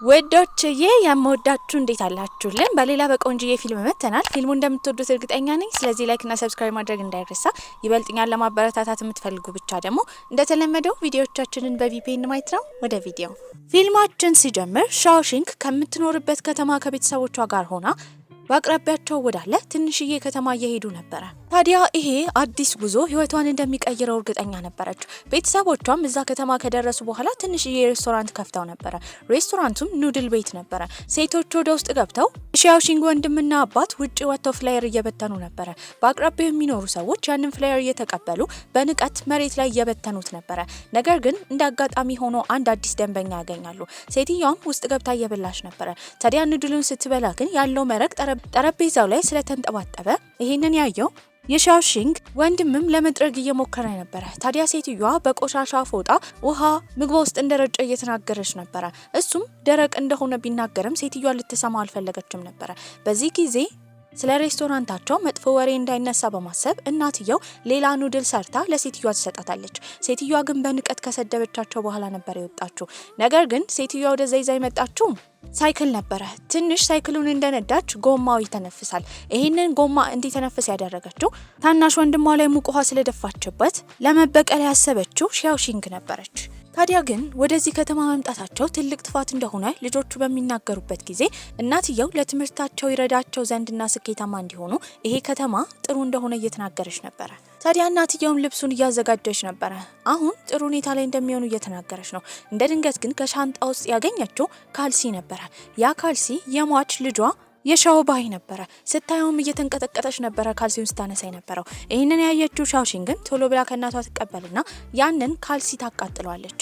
ወዶችዬ የምወዳችሁ እንዴት አላችሁልን? በሌላ በቆንጆዬ ፊልም መተናል። ፊልሙ እንደምትወዱት እርግጠኛ ነኝ። ስለዚህ ላይክ እና ሰብስክራይብ ማድረግ እንዳይረሳ። ይበልጥኛል ለማበረታታት የምትፈልጉ ብቻ ደግሞ እንደተለመደው ቪዲዮዎቻችንን በቪፒኤን ማየት ነው። ወደ ቪዲዮ ፊልማችን ሲጀምር ሻኦሺንግ ከምትኖርበት ከተማ ከቤተሰቦቿ ጋር ሆና በአቅራቢያቸው ወዳለ ትንሽዬ ከተማ እየሄዱ ነበረ። ታዲያ ይሄ አዲስ ጉዞ ህይወቷን እንደሚቀይረው እርግጠኛ ነበረች። ቤተሰቦቿም እዛ ከተማ ከደረሱ በኋላ ትንሽዬ ሬስቶራንት ከፍተው ነበረ። ሬስቶራንቱም ኑድል ቤት ነበረ። ሴቶች ወደ ውስጥ ገብተው ሻኦሺንግ ወንድምና አባት ውጪ ወጥተው ፍላየር እየበተኑ ነበረ። በአቅራቢያው የሚኖሩ ሰዎች ያንን ፍላየር እየተቀበሉ በንቀት መሬት ላይ እየበተኑት ነበረ። ነገር ግን እንደ አጋጣሚ ሆኖ አንድ አዲስ ደንበኛ ያገኛሉ። ሴትዮዋም ውስጥ ገብታ እየበላች ነበረ። ታዲያ ኑድሉን ስትበላ ግን ያለው መረቅ ጠረጴዛው ላይ ስለተንጠባጠበ ይሄንን ያየው የሻኦሺንግ ወንድምም ለመጥረግ እየሞከረ ነበረ። ታዲያ ሴትዮዋ በቆሻሻ ፎጣ ውሃ ምግቧ ውስጥ እንደረጨ እየተናገረች ነበረ። እሱም ደረቅ እንደሆነ ቢናገርም ሴትዮዋ ልትሰማው አልፈለገችም ነበረ። በዚህ ጊዜ ስለ ሬስቶራንታቸው መጥፎ ወሬ እንዳይነሳ በማሰብ እናትየው ሌላ ኑድል ሰርታ ለሴትዮዋ ትሰጣታለች። ሴትዮዋ ግን በንቀት ከሰደበቻቸው በኋላ ነበር የወጣችው። ነገር ግን ሴትዮዋ ወደዛ ይዛ የመጣችው ሳይክል ነበረ። ትንሽ ሳይክሉን እንደነዳች ጎማው ይተነፍሳል። ይሄንን ጎማ እንዲተነፍስ ያደረገችው ታናሽ ወንድሟ ላይ ሙቅ ውሃ ስለደፋችበት ለመበቀል ያሰበችው ሻኦሺንግ ነበረች። ታዲያ ግን ወደዚህ ከተማ መምጣታቸው ትልቅ ጥፋት እንደሆነ ልጆቹ በሚናገሩበት ጊዜ እናትየው ለትምህርታቸው ይረዳቸው ዘንድና ስኬታማ እንዲሆኑ ይሄ ከተማ ጥሩ እንደሆነ እየተናገረች ነበረ። ታዲያ እናትየውም ልብሱን እያዘጋጀች ነበረ። አሁን ጥሩ ሁኔታ ላይ እንደሚሆኑ እየተናገረች ነው። እንደ ድንገት ግን ከሻንጣ ውስጥ ያገኘችው ካልሲ ነበረ። ያ ካልሲ የሟች ልጇ የሻኦባይ ነበረ። ስታየውም እየተንቀጠቀጠች ነበረ ካልሲውን ስታነሳ የነበረው። ይህንን ያየችው ሻኦሺንግ ግን ቶሎ ብላ ከእናቷ ትቀበልና ያንን ካልሲ ታቃጥለዋለች።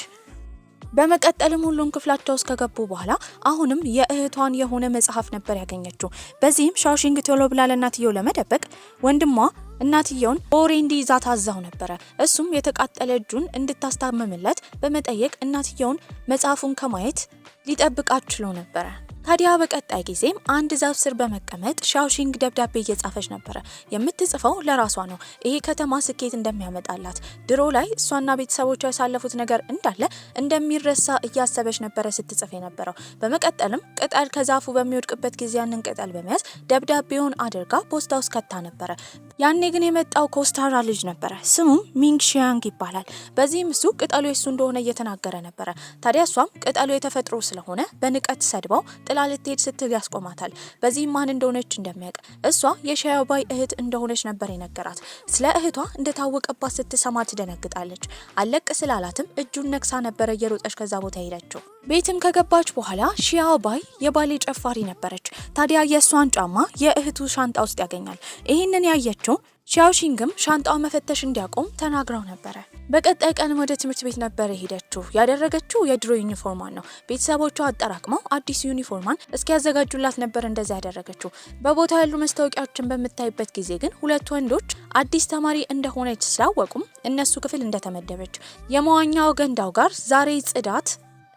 በመቀጠልም ሁሉም ክፍላቸው ውስጥ ከገቡ በኋላ አሁንም የእህቷን የሆነ መጽሐፍ ነበር ያገኘችው። በዚህም ሻኦሺንግ ቶሎ ብላ ለእናትየው ለመደበቅ ወንድሟ እናትየውን በወሬ እንዲይዛ ታዛው ነበረ። እሱም የተቃጠለ እጁን እንድታስታምምለት በመጠየቅ እናትየውን መጽሐፉን ከማየት ሊጠብቃት ችሎ ነበረ። ታዲያ በቀጣይ ጊዜም አንድ ዛፍ ስር በመቀመጥ ሻኦሺንግ ደብዳቤ እየጻፈች ነበረ። የምትጽፈው ለራሷ ነው። ይሄ ከተማ ስኬት እንደሚያመጣላት ድሮ ላይ እሷና ቤተሰቦቿ ያሳለፉት ነገር እንዳለ እንደሚረሳ እያሰበች ነበረ ስትጽፍ የነበረው። በመቀጠልም ቅጠል ከዛፉ በሚወድቅበት ጊዜ ያንን ቅጠል በመያዝ ደብዳቤውን አድርጋ ፖስታ ውስጥ ከታ ነበረ። ያኔ ግን የመጣው ኮስታራ ልጅ ነበረ። ስሙም ሚንግ ሺያንግ ይባላል። በዚህም እሱ ቅጠሉ የሱ እንደሆነ እየተናገረ ነበረ። ታዲያ እሷም ቅጠሉ የተፈጥሮ ስለሆነ በንቀት ሰድባው ጥላ ልትሄድ ስትል ያስቆማታል። በዚህም ማን እንደሆነች እንደሚያውቅ እሷ የሻኦባይ እህት እንደሆነች ነበር የነገራት። ስለ እህቷ እንደታወቀባት ስትሰማ ትደነግጣለች። አለቅ ስላላትም እጁን ነክሳ ነበረ እየሮጠች ከዛ ቦታ ሄደችው። ቤትም ከገባች በኋላ ሻኦባይ የባሌ ጨፋሪ ነበረች። ታዲያ የእሷን ጫማ የእህቱ ሻንጣ ውስጥ ያገኛል። ይህንን ያየችው ሻኦሺንግም ሻንጣው መፈተሽ እንዲያቆም ተናግረው ነበረ። በቀጣይ ቀን ወደ ትምህርት ቤት ነበር ሄደችው። ያደረገችው የድሮ ዩኒፎርማን ነው። ቤተሰቦቿ አጠራቅመው አዲስ ዩኒፎርማን እስኪያዘጋጁላት ነበር እንደዛ ያደረገችው። በቦታው ያሉ መስታወቂያዎችን በምታይበት ጊዜ ግን ሁለት ወንዶች አዲስ ተማሪ እንደሆነች ስላወቁም እነሱ ክፍል እንደተመደበች የመዋኛው ገንዳው ጋር ዛሬ ጽዳት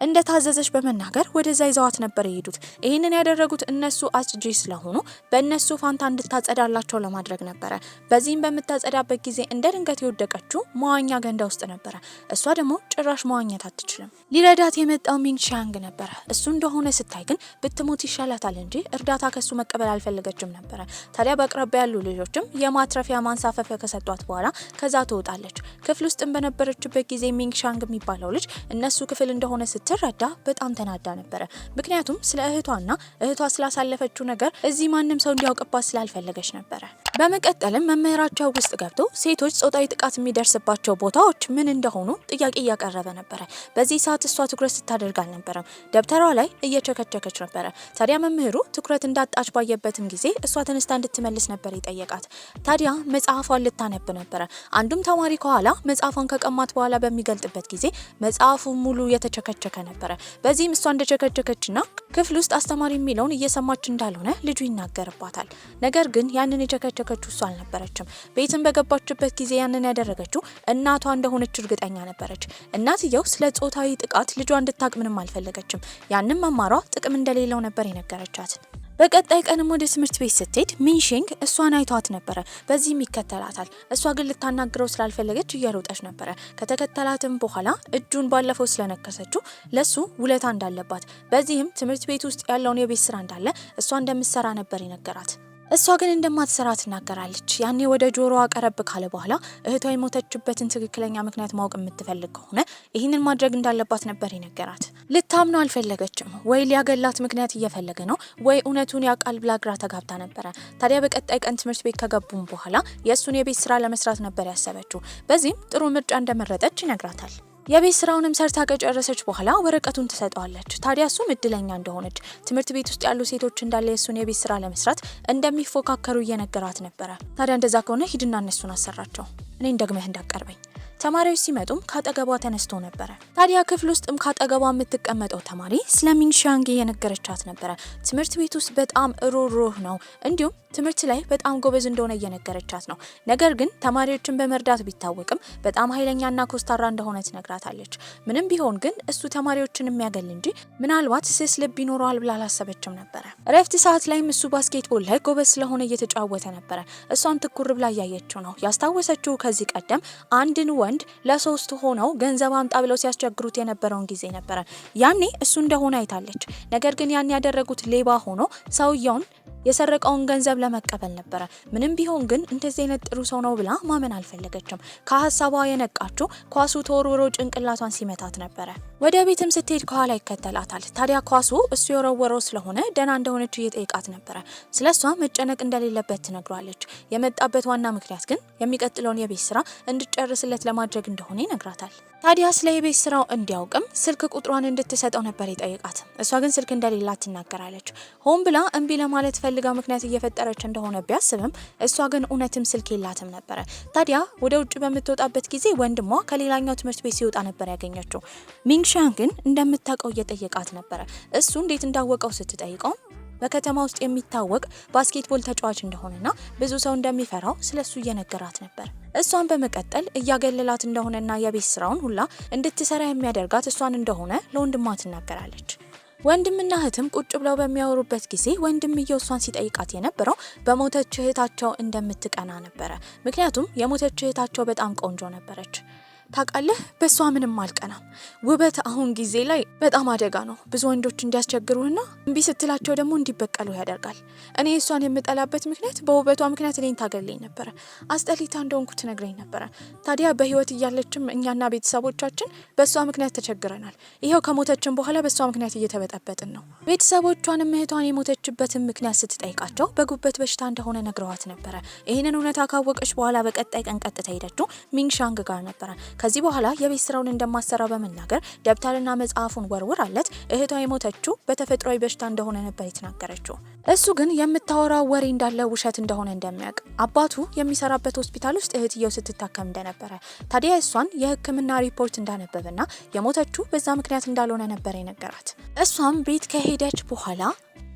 እንደታዘዘች በመናገር ወደዛ ይዘዋት ነበር የሄዱት። ይህንን ያደረጉት እነሱ አጽጂ ስለሆኑ በእነሱ ፋንታ እንድታጸዳላቸው ለማድረግ ነበረ። በዚህም በምታጸዳበት ጊዜ እንደ ድንገት የወደቀችው መዋኛ ገንዳ ውስጥ ነበረ። እሷ ደግሞ ጭራሽ መዋኘት አትችልም። ሊረዳት የመጣው ሚንግ ሺያንግ ነበረ። እሱ እንደሆነ ስታይ ግን ብትሞት ይሻላታል እንጂ እርዳታ ከሱ መቀበል አልፈለገችም ነበረ። ታዲያ በአቅራቢያ ያሉ ልጆችም የማትረፊያ ማንሳፈፊያ ከሰጧት በኋላ ከዛ ትወጣለች። ክፍል ውስጥም በነበረችበት ጊዜ ሚንግ ሺያንግ የሚባለው ልጅ እነሱ ክፍል እንደሆነ ስትረዳ በጣም ተናዳ ነበረ። ምክንያቱም ስለ እህቷና እህቷ ስላሳለፈችው ነገር እዚህ ማንም ሰው እንዲያውቅባት ስላልፈለገች ነበረ። በመቀጠልም መምህራቸው ውስጥ ገብቶ ሴቶች ጾታዊ ጥቃት የሚደርስባቸው ቦታዎች ምን እንደሆኑ ጥያቄ እያቀረበ ነበረ። በዚህ ሰዓት እሷ ትኩረት ስታደርግ አልነበረም። ደብተሯ ላይ እየቸከቸከች ነበረ። ታዲያ መምህሩ ትኩረት እንዳጣች ባየበትም ጊዜ እሷ ተነስታ እንድትመልስ ነበር የጠየቃት። ታዲያ መጽሐፏን ልታነብ ነበረ። አንዱም ተማሪ ከኋላ መጽሐፏን ከቀማት በኋላ በሚገልጥበት ጊዜ መጽሐፉ ሙሉ የተቸከቸከ ነበረ። በዚህም እሷ እንደቸከቸከችና ክፍል ውስጥ አስተማሪ የሚለውን እየሰማች እንዳልሆነ ልጁ ይናገርባታል። ነገር ግን ያንን የቸከቸከችው እሷ አልነበረችም። ቤትን በገባችበት ጊዜ ያንን ያደረገችው እናቷ እንደሆነች እርግጠኛ ነበረች። እናትየው ስለ ጾታዊ ጥቃት ልጇ እንድታቅ ምንም አልፈለገችም። ያንን መማሯ ጥቅም እንደሌለው ነበር የነገረቻት። በቀጣይ ቀንም ወደ ትምህርት ቤት ስትሄድ ሚንሺንግ እሷን አይቷት ነበረ። በዚህም ይከተላታል። እሷ ግን ልታናግረው ስላልፈለገች እየሮጠች ነበረ። ከተከተላትም በኋላ እጁን ባለፈው ስለነከሰችው ለሱ ውለታ እንዳለባት፣ በዚህም ትምህርት ቤት ውስጥ ያለውን የቤት ስራ እንዳለ እሷ እንደምትሰራ ነበር ይነገራት። እሷ ግን እንደማትሰራ ትናገራለች። ያኔ ወደ ጆሮዋ ቀረብ ካለ በኋላ እህቷ የሞተችበትን ትክክለኛ ምክንያት ማወቅ የምትፈልግ ከሆነ ይህንን ማድረግ እንዳለባት ነበር ይነገራት። ልታምነው አልፈለገችም። ወይ ሊያገላት ምክንያት እየፈለገ ነው ወይ እውነቱን ያውቃል ብላ ግራ ተጋብታ ነበረ። ታዲያ በቀጣይ ቀን ትምህርት ቤት ከገቡም በኋላ የእሱን የቤት ስራ ለመስራት ነበር ያሰበችው። በዚህም ጥሩ ምርጫ እንደመረጠች ይነግራታል። የቤት ስራውንም ሰርታ ከጨረሰች በኋላ ወረቀቱን ትሰጠዋለች። ታዲያ እሱም እድለኛ እንደሆነች ትምህርት ቤት ውስጥ ያሉ ሴቶች እንዳለ የእሱን የቤት ስራ ለመስራት እንደሚፎካከሩ እየነገራት ነበረ። ታዲያ እንደዛ ከሆነ ሂድና እነሱን አሰራቸው፣ እኔን ደግመህ እንዳቀርበኝ። ተማሪዎች ሲመጡም ካጠገቧ ተነስቶ ነበረ። ታዲያ ክፍል ውስጥም ካጠገቧ የምትቀመጠው ተማሪ ስለ ሚንሺንግ እየነገረቻት ነበረ። ትምህርት ቤት ውስጥ በጣም ሩህሩህ ነው፣ እንዲሁም ትምህርት ላይ በጣም ጎበዝ እንደሆነ እየነገረቻት ነው። ነገር ግን ተማሪዎችን በመርዳት ቢታወቅም በጣም ኃይለኛና ኮስታራ እንደሆነ ትነግራታለች። ምንም ቢሆን ግን እሱ ተማሪዎችን የሚያገል እንጂ ምናልባት ስስ ልብ ይኖረዋል ብላ አላሰበችም ነበረ። እረፍት ሰዓት ላይም እሱ ባስኬትቦል ላይ ጎበዝ ስለሆነ እየተጫወተ ነበረ። እሷም ትኩር ብላ እያየችው ነው። ያስታወሰችው ከዚህ ቀደም አንድን ወንድ ለሶስት ሆነው ገንዘብ አምጣ ብለው ሲያስቸግሩት የነበረውን ጊዜ ነበረ። ያኔ እሱ እንደሆነ አይታለች። ነገር ግን ያኔ ያደረጉት ሌባ ሆኖ ሰውየውን የሰረቀውን ገንዘብ ለመቀበል ነበረ። ምንም ቢሆን ግን እንደዚህ አይነት ጥሩ ሰው ነው ብላ ማመን አልፈለገችም። ከሀሳቧ የነቃችው ኳሱ ተወርውሮ ጭንቅላቷን ሲመታት ነበረ። ወደ ቤትም ስትሄድ ከኋላ ይከተላታል። ታዲያ ኳሱ እሱ የወረወረው ስለሆነ ደህና እንደሆነች እየጠየቃት ነበረ። ስለሷ መጨነቅ እንደሌለበት ትነግሯለች። የመጣበት ዋና ምክንያት ግን የሚቀጥለውን የቤት ስራ እንድጨርስለት ለማድረግ እንደሆነ ይነግራታል። ታዲያ ስለ የቤት ስራው እንዲያውቅም ስልክ ቁጥሯን እንድትሰጠው ነበር የጠየቃት። እሷ ግን ስልክ እንደሌላት ትናገራለች። ሆን ብላ እምቢ ለማለት ፈልጋ ምክንያት እየፈጠረች እንደሆነ ቢያስብም እሷ ግን እውነትም ስልክ የላትም ነበረ። ታዲያ ወደ ውጭ በምትወጣበት ጊዜ ወንድሟ ከሌላኛው ትምህርት ቤት ሲወጣ ነበር ያገኘችው። ሚንሺንግ ግን እንደምታውቀው እየጠየቃት ነበረ። እሱ እንዴት እንዳወቀው ስትጠይቀው በከተማ ውስጥ የሚታወቅ ባስኬትቦል ተጫዋች እንደሆነና ብዙ ሰው እንደሚፈራው ስለሱ እየነገራት ነበር። እሷን በመቀጠል እያገለላት እንደሆነና የቤት ስራውን ሁላ እንድትሰራ የሚያደርጋት እሷን እንደሆነ ለወንድሟ ትናገራለች። ወንድምና እህትም ቁጭ ብለው በሚያወሩበት ጊዜ ወንድምየው እሷን ሲጠይቃት የነበረው በሞተች እህታቸው እንደምትቀና ነበረ። ምክንያቱም የሞተች እህታቸው በጣም ቆንጆ ነበረች። ታውቃለህ፣ በሷ ምንም አልቀናም። ውበት አሁን ጊዜ ላይ በጣም አደጋ ነው። ብዙ ወንዶች እንዲያስቸግሩና እምቢ ስትላቸው ደግሞ እንዲበቀሉ ያደርጋል። እኔ እሷን የምጠላበት ምክንያት በውበቷ ምክንያት እኔን ታገለኝ ነበረ። አስጠሊታ እንደሆንኩ ትነግረኝ ነበረ። ታዲያ በህይወት እያለችም እኛና ቤተሰቦቻችን በሷ ምክንያት ተቸግረናል። ይኸው ከሞተችን በኋላ በሷ ምክንያት እየተበጠበጥን ነው። ቤተሰቦቿንም እህቷን የሞተችበትን ምክንያት ስትጠይቃቸው በጉበት በሽታ እንደሆነ ነግረዋት ነበረ። ይህንን እውነታ ካወቀች በኋላ በቀጣይ ቀን ቀጥታ ሄደችው ሚንሺንግ ጋር ነበረ። ከዚህ በኋላ የቤት ስራውን እንደማሰራ በመናገር ደብተርና መጽሐፉን ወርውራለት እህቷ የሞተችው በተፈጥሯዊ በሽታ እንደሆነ ነበር የተናገረችው። እሱ ግን የምታወራው ወሬ እንዳለ ውሸት እንደሆነ እንደሚያውቅ፣ አባቱ የሚሰራበት ሆስፒታል ውስጥ እህትየው ስትታከም እንደነበረ፣ ታዲያ እሷን የሕክምና ሪፖርት እንዳነበበና የሞተችው በዛ ምክንያት እንዳልሆነ ነበር የነገራት። እሷም ቤት ከሄደች በኋላ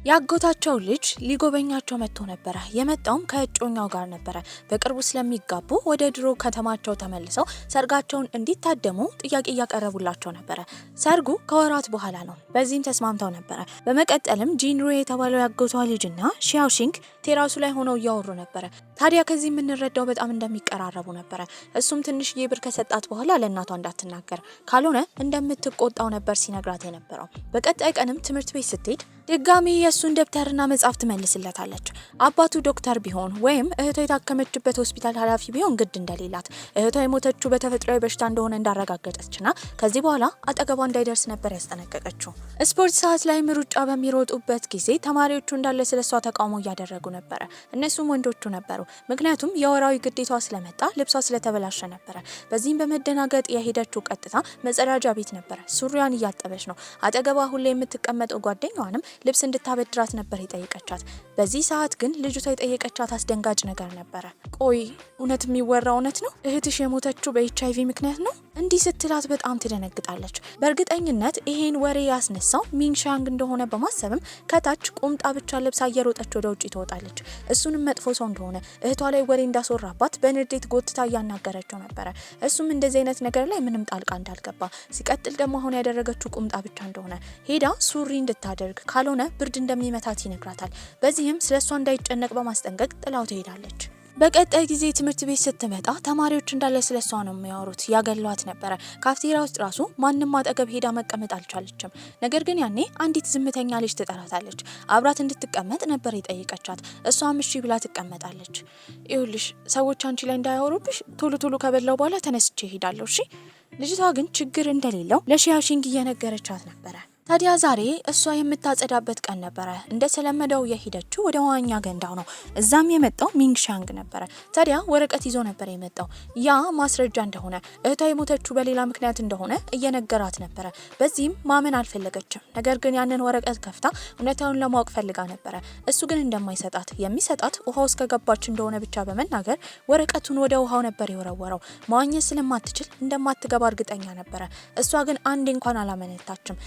ያጎታቸው ልጅ ሊጎበኛቸው መጥቶ ነበረ። የመጣውም ከእጮኛው ጋር ነበረ። በቅርቡ ስለሚጋቡ ወደ ድሮ ከተማቸው ተመልሰው ሰርጋቸውን እንዲታደሙ ጥያቄ እያቀረቡላቸው ነበረ። ሰርጉ ከወራት በኋላ ነው። በዚህም ተስማምተው ነበረ። በመቀጠልም ጂንሩ የተባለው ያጎቷ ልጅና ሺያኦሺንግ ቴራሱ ላይ ሆነው እያወሩ ነበረ። ታዲያ ከዚህ የምንረዳው በጣም እንደሚቀራረቡ ነበረ። እሱም ትንሽዬ ብር ከሰጣት በኋላ ለእናቷ እንዳትናገር ካልሆነ እንደምትቆጣው ነበር ሲነግራት የነበረው። በቀጣይ ቀንም ትምህርት ቤት ስትሄድ ድጋሚ የእሱን ደብተርና መጽሐፍ ትመልስለታለች። አባቱ ዶክተር ቢሆን ወይም እህቷ የታከመችበት ሆስፒታል ኃላፊ ቢሆን ግድ እንደሌላት፣ እህቷ የሞተችው በተፈጥሯዊ በሽታ እንደሆነ እንዳረጋገጠችና ከዚህ በኋላ አጠገቧ እንዳይደርስ ነበር ያስጠነቀቀችው። ስፖርት ሰዓት ላይም ሩጫ በሚሮጡበት ጊዜ ተማሪዎቹ እንዳለ ስለሷ ተቃውሞ እያደረጉ ነበረ። እነሱም ወንዶቹ ነበሩ። ምክንያቱም የወራዊ ግዴቷ ስለመጣ ልብሷ ስለተበላሸ ነበረ። በዚህም በመደናገጥ የሄደችው ቀጥታ መጸዳጃ ቤት ነበረ። ሱሪያን እያጠበች ነው። አጠገቧ ሁሌ የምትቀመጠው ጓደኛዋንም ልብስ እንድታበድራት ነበር የጠየቀቻት። በዚህ ሰዓት ግን ልጅቷ የጠየቀቻት አስደንጋጭ ነገር ነበረ። ቆይ እውነት የሚወራ እውነት ነው? እህትሽ የሞተችው በኤችአይቪ ምክንያት ነው? እንዲህ ስትላት በጣም ትደነግጣለች። በእርግጠኝነት ይሄን ወሬ ያስነሳው ሚንግሻንግ እንደሆነ በማሰብም ከታች ቁምጣ ብቻ ለብሳ እየሮጠች ወደ ውጪ ትወጣለች። እሱንም መጥፎ ሰው እንደሆነ እህቷ ላይ ወሬ እንዳስወራባት በንዴት ጎትታ እያናገረችው ነበረ። እሱም እንደዚህ አይነት ነገር ላይ ምንም ጣልቃ እንዳልገባ፣ ሲቀጥል ደግሞ አሁን ያደረገችው ቁምጣ ብቻ እንደሆነ ሄዳ ሱሪ እንድታደርግ ካልሆነ ብርድ እንደሚመታት ይነግራታል። በዚህም ስለሷ እንዳይጨነቅ በማስጠንቀቅ ጥላው ትሄዳለች። በቀጣይ ጊዜ ትምህርት ቤት ስትመጣ ተማሪዎች እንዳለ ስለሷ ነው የሚያወሩት። ያገሏት ነበረ። ካፍቴሪያ ውስጥ ራሱ ማንም አጠገብ ሄዳ መቀመጥ አልቻለችም። ነገር ግን ያኔ አንዲት ዝምተኛ ልጅ ትጠራታለች። አብራት እንድትቀመጥ ነበር የጠየቀቻት። እሷም እሺ ብላ ትቀመጣለች። ይኸውልሽ ሰዎች አንቺ ላይ እንዳያወሩብሽ ቶሎ ቶሎ ከበላው በኋላ ተነስቼ እሄዳለሁ እሺ። ልጅቷ ግን ችግር እንደሌለው ለሺያሺንግ እየነገረቻት ነበረ። ታዲያ ዛሬ እሷ የምታጸዳበት ቀን ነበረ። እንደተለመደው የሄደችው ወደ ዋኛ ገንዳው ነው። እዛም የመጣው ሚንግሻንግ ነበረ። ታዲያ ወረቀት ይዞ ነበር የመጣው። ያ ማስረጃ እንደሆነ እህቷ የሞተችው በሌላ ምክንያት እንደሆነ እየነገራት ነበረ። በዚህም ማመን አልፈለገችም። ነገር ግን ያንን ወረቀት ከፍታ እውነታውን ለማወቅ ፈልጋ ነበረ። እሱ ግን እንደማይሰጣት የሚሰጣት ውሃ ውስጥ ከገባች እንደሆነ ብቻ በመናገር ወረቀቱን ወደ ውሃው ነበር የወረወረው። መዋኘት ስለማትችል እንደማትገባ እርግጠኛ ነበረ። እሷ ግን አንዴ እንኳን አላመነታችም።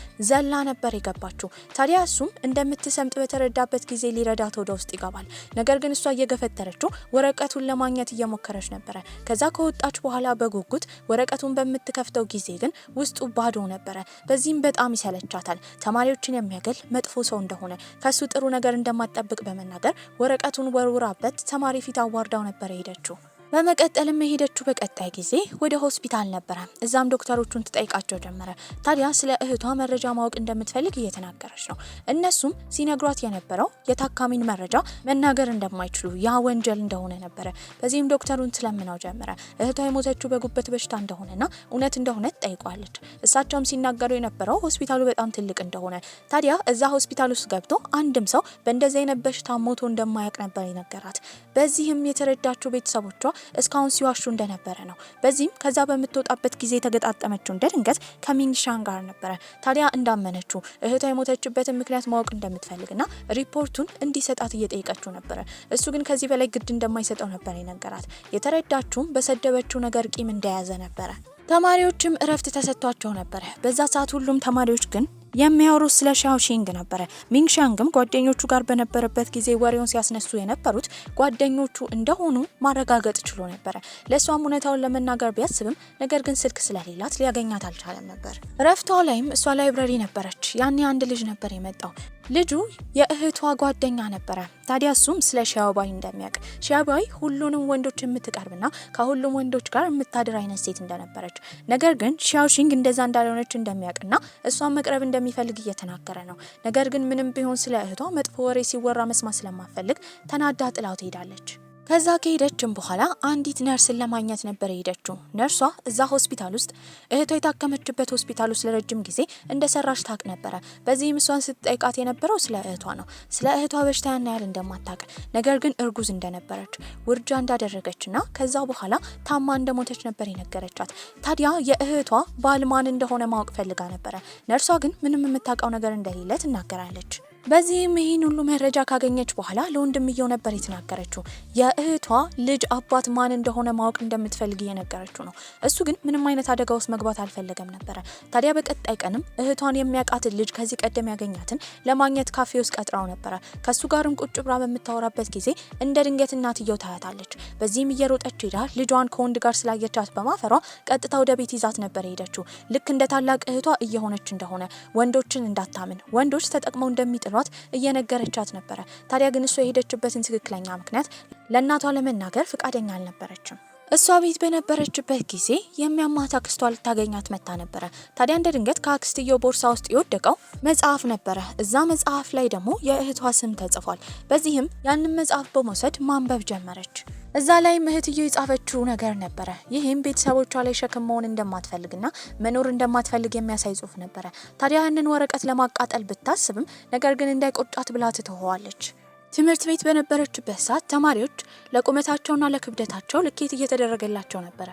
ላ ነበር የገባችው። ታዲያ እሱም እንደምትሰምጥ በተረዳበት ጊዜ ሊረዳት ወደ ውስጥ ይገባል። ነገር ግን እሷ እየገፈተረችው ወረቀቱን ለማግኘት እየሞከረች ነበረ። ከዛ ከወጣች በኋላ በጉጉት ወረቀቱን በምትከፍተው ጊዜ ግን ውስጡ ባዶ ነበረ። በዚህም በጣም ይሰለቻታል። ተማሪዎችን የሚያገል መጥፎ ሰው እንደሆነ ከሱ ጥሩ ነገር እንደማትጠብቅ በመናገር ወረቀቱን ወርውራበት ተማሪ ፊት አዋርዳው ነበር የሄደችው። በመቀጠልም የሄደችው በቀጣይ ጊዜ ወደ ሆስፒታል ነበረ። እዛም ዶክተሮቹን ትጠይቃቸው ጀመረ። ታዲያ ስለ እህቷ መረጃ ማወቅ እንደምትፈልግ እየተናገረች ነው። እነሱም ሲነግሯት የነበረው የታካሚን መረጃ መናገር እንደማይችሉ ያ ወንጀል እንደሆነ ነበረ። በዚህም ዶክተሩን ትለምነው ጀመረ። እህቷ የሞተችው በጉበት በሽታ እንደሆነና እውነት እንደሆነ ትጠይቋለች። እሳቸውም ሲናገሩ የነበረው ሆስፒታሉ በጣም ትልቅ እንደሆነ፣ ታዲያ እዛ ሆስፒታል ውስጥ ገብቶ አንድም ሰው በእንደዚህ አይነት በሽታ ሞቶ እንደማያውቅ ነበር የነገራት። በዚህም የተረዳችው ቤተሰቦቿ እስካሁን ሲዋሹ እንደነበረ ነው። በዚህም ከዛ በምትወጣበት ጊዜ ተገጣጠመችው እንደ ድንገት ከሚንግሻንግ ጋር ነበረ። ታዲያ እንዳመነችው እህቷ የሞተችበትን ምክንያት ማወቅ እንደምትፈልግና ሪፖርቱን እንዲሰጣት እየጠየቀችው ነበረ። እሱ ግን ከዚህ በላይ ግድ እንደማይሰጠው ነበር የነገራት። የተረዳችውም በሰደበችው ነገር ቂም እንደያዘ ነበረ። ተማሪዎችም እረፍት ተሰጥቷቸው ነበረ። በዛ ሰዓት ሁሉም ተማሪዎች ግን የሚያወሩት ስለ ሻኦሺንግ ነበረ። ሚንግሻንግም ጓደኞቹ ጋር በነበረበት ጊዜ ወሬውን ሲያስነሱ የነበሩት ጓደኞቹ እንደሆኑ ማረጋገጥ ችሎ ነበረ። ለሷም እውነታውን ለመናገር ቢያስብም ነገር ግን ስልክ ስለሌላት ሊያገኛት አልቻለም ነበር። ረፍቷ ላይም እሷ ላይብረሪ ነበረች። ያኔ አንድ ልጅ ነበር የመጣው። ልጁ የእህቷ ጓደኛ ነበረ። ታዲያ እሱም ስለ ሺያባይ እንደሚያውቅ፣ ሺያባይ ሁሉንም ወንዶች የምትቀርብና ከሁሉም ወንዶች ጋር የምታድር አይነት ሴት እንደነበረች፣ ነገር ግን ሻኦሺንግ እንደዛ እንዳልሆነች እንደሚያውቅና እሷን መቅረብ እንደሚፈልግ እየተናገረ ነው። ነገር ግን ምንም ቢሆን ስለ እህቷ መጥፎ ወሬ ሲወራ መስማት ስለማፈልግ ተናዳ ጥላው ትሄዳለች። ከዛ ከሄደችም በኋላ አንዲት ነርስን ለማግኘት ነበር የሄደችው። ነርሷ እዛ ሆስፒታል ውስጥ እህቷ የታከመችበት ሆስፒታል ውስጥ ለረጅም ጊዜ እንደሰራች ታውቅ ነበረ። በዚህም እሷን ስትጠይቃት የነበረው ስለ እህቷ ነው። ስለ እህቷ በሽታ ያን ያህል እንደማታውቅ፣ ነገር ግን እርጉዝ እንደነበረች፣ ውርጃ እንዳደረገችና ከዛ በኋላ ታማ እንደሞተች ነበር የነገረቻት። ታዲያ የእህቷ ባል ማን እንደሆነ ማወቅ ፈልጋ ነበረ። ነርሷ ግን ምንም የምታውቀው ነገር እንደሌለ ትናገራለች። በዚህም ይህን ሁሉ መረጃ ካገኘች በኋላ ለወንድምየው ነበር የተናገረችው። የእህቷ ልጅ አባት ማን እንደሆነ ማወቅ እንደምትፈልግ እየነገረችው ነው። እሱ ግን ምንም አይነት አደጋ ውስጥ መግባት አልፈለገም ነበረ። ታዲያ በቀጣይ ቀንም እህቷን የሚያውቃትን ልጅ ከዚህ ቀደም ያገኛትን ለማግኘት ካፌ ውስጥ ቀጥራው ነበረ። ከሱ ጋርም ቁጭ ብላ በምታወራበት ጊዜ እንደ ድንገት እናትየው ታያታለች። በዚህም እየሮጠች ሄዳ ልጇን ከወንድ ጋር ስላየቻት በማፈሯ ቀጥታ ወደ ቤት ይዛት ነበር የሄደችው። ልክ እንደ ታላቅ እህቷ እየሆነች እንደሆነ፣ ወንዶችን እንዳታምን፣ ወንዶች ተጠቅመው እንደሚጥሏት እየነገረቻት ነበረ። ታዲያ ግን እሷ የሄደችበትን ትክክለኛ ምክንያት ለእናቷ ለመናገር ፍቃደኛ አልነበረችም። እሷ ቤት በነበረችበት ጊዜ የሚያማት አክስቷ ልታገኛት መታ ነበረ። ታዲያ እንደ ድንገት ከአክስትየው ቦርሳ ውስጥ የወደቀው መጽሐፍ ነበረ። እዛ መጽሐፍ ላይ ደግሞ የእህቷ ስም ተጽፏል። በዚህም ያንን መጽሐፍ በመውሰድ ማንበብ ጀመረች። እዛ ላይ እህትየው የጻፈችው ነገር ነበረ። ይህም ቤተሰቦቿ ላይ ሸክም መሆን እንደማትፈልግና መኖር እንደማትፈልግ የሚያሳይ ጽሑፍ ነበረ። ታዲያ ያንን ወረቀት ለማቃጠል ብታስብም ነገር ግን እንዳይቆጫት ብላ ትተዋለች። ትምህርት ቤት በነበረችበት ሰዓት ተማሪዎች ለቁመታቸውና ለክብደታቸው ልኬት እየተደረገላቸው ነበር።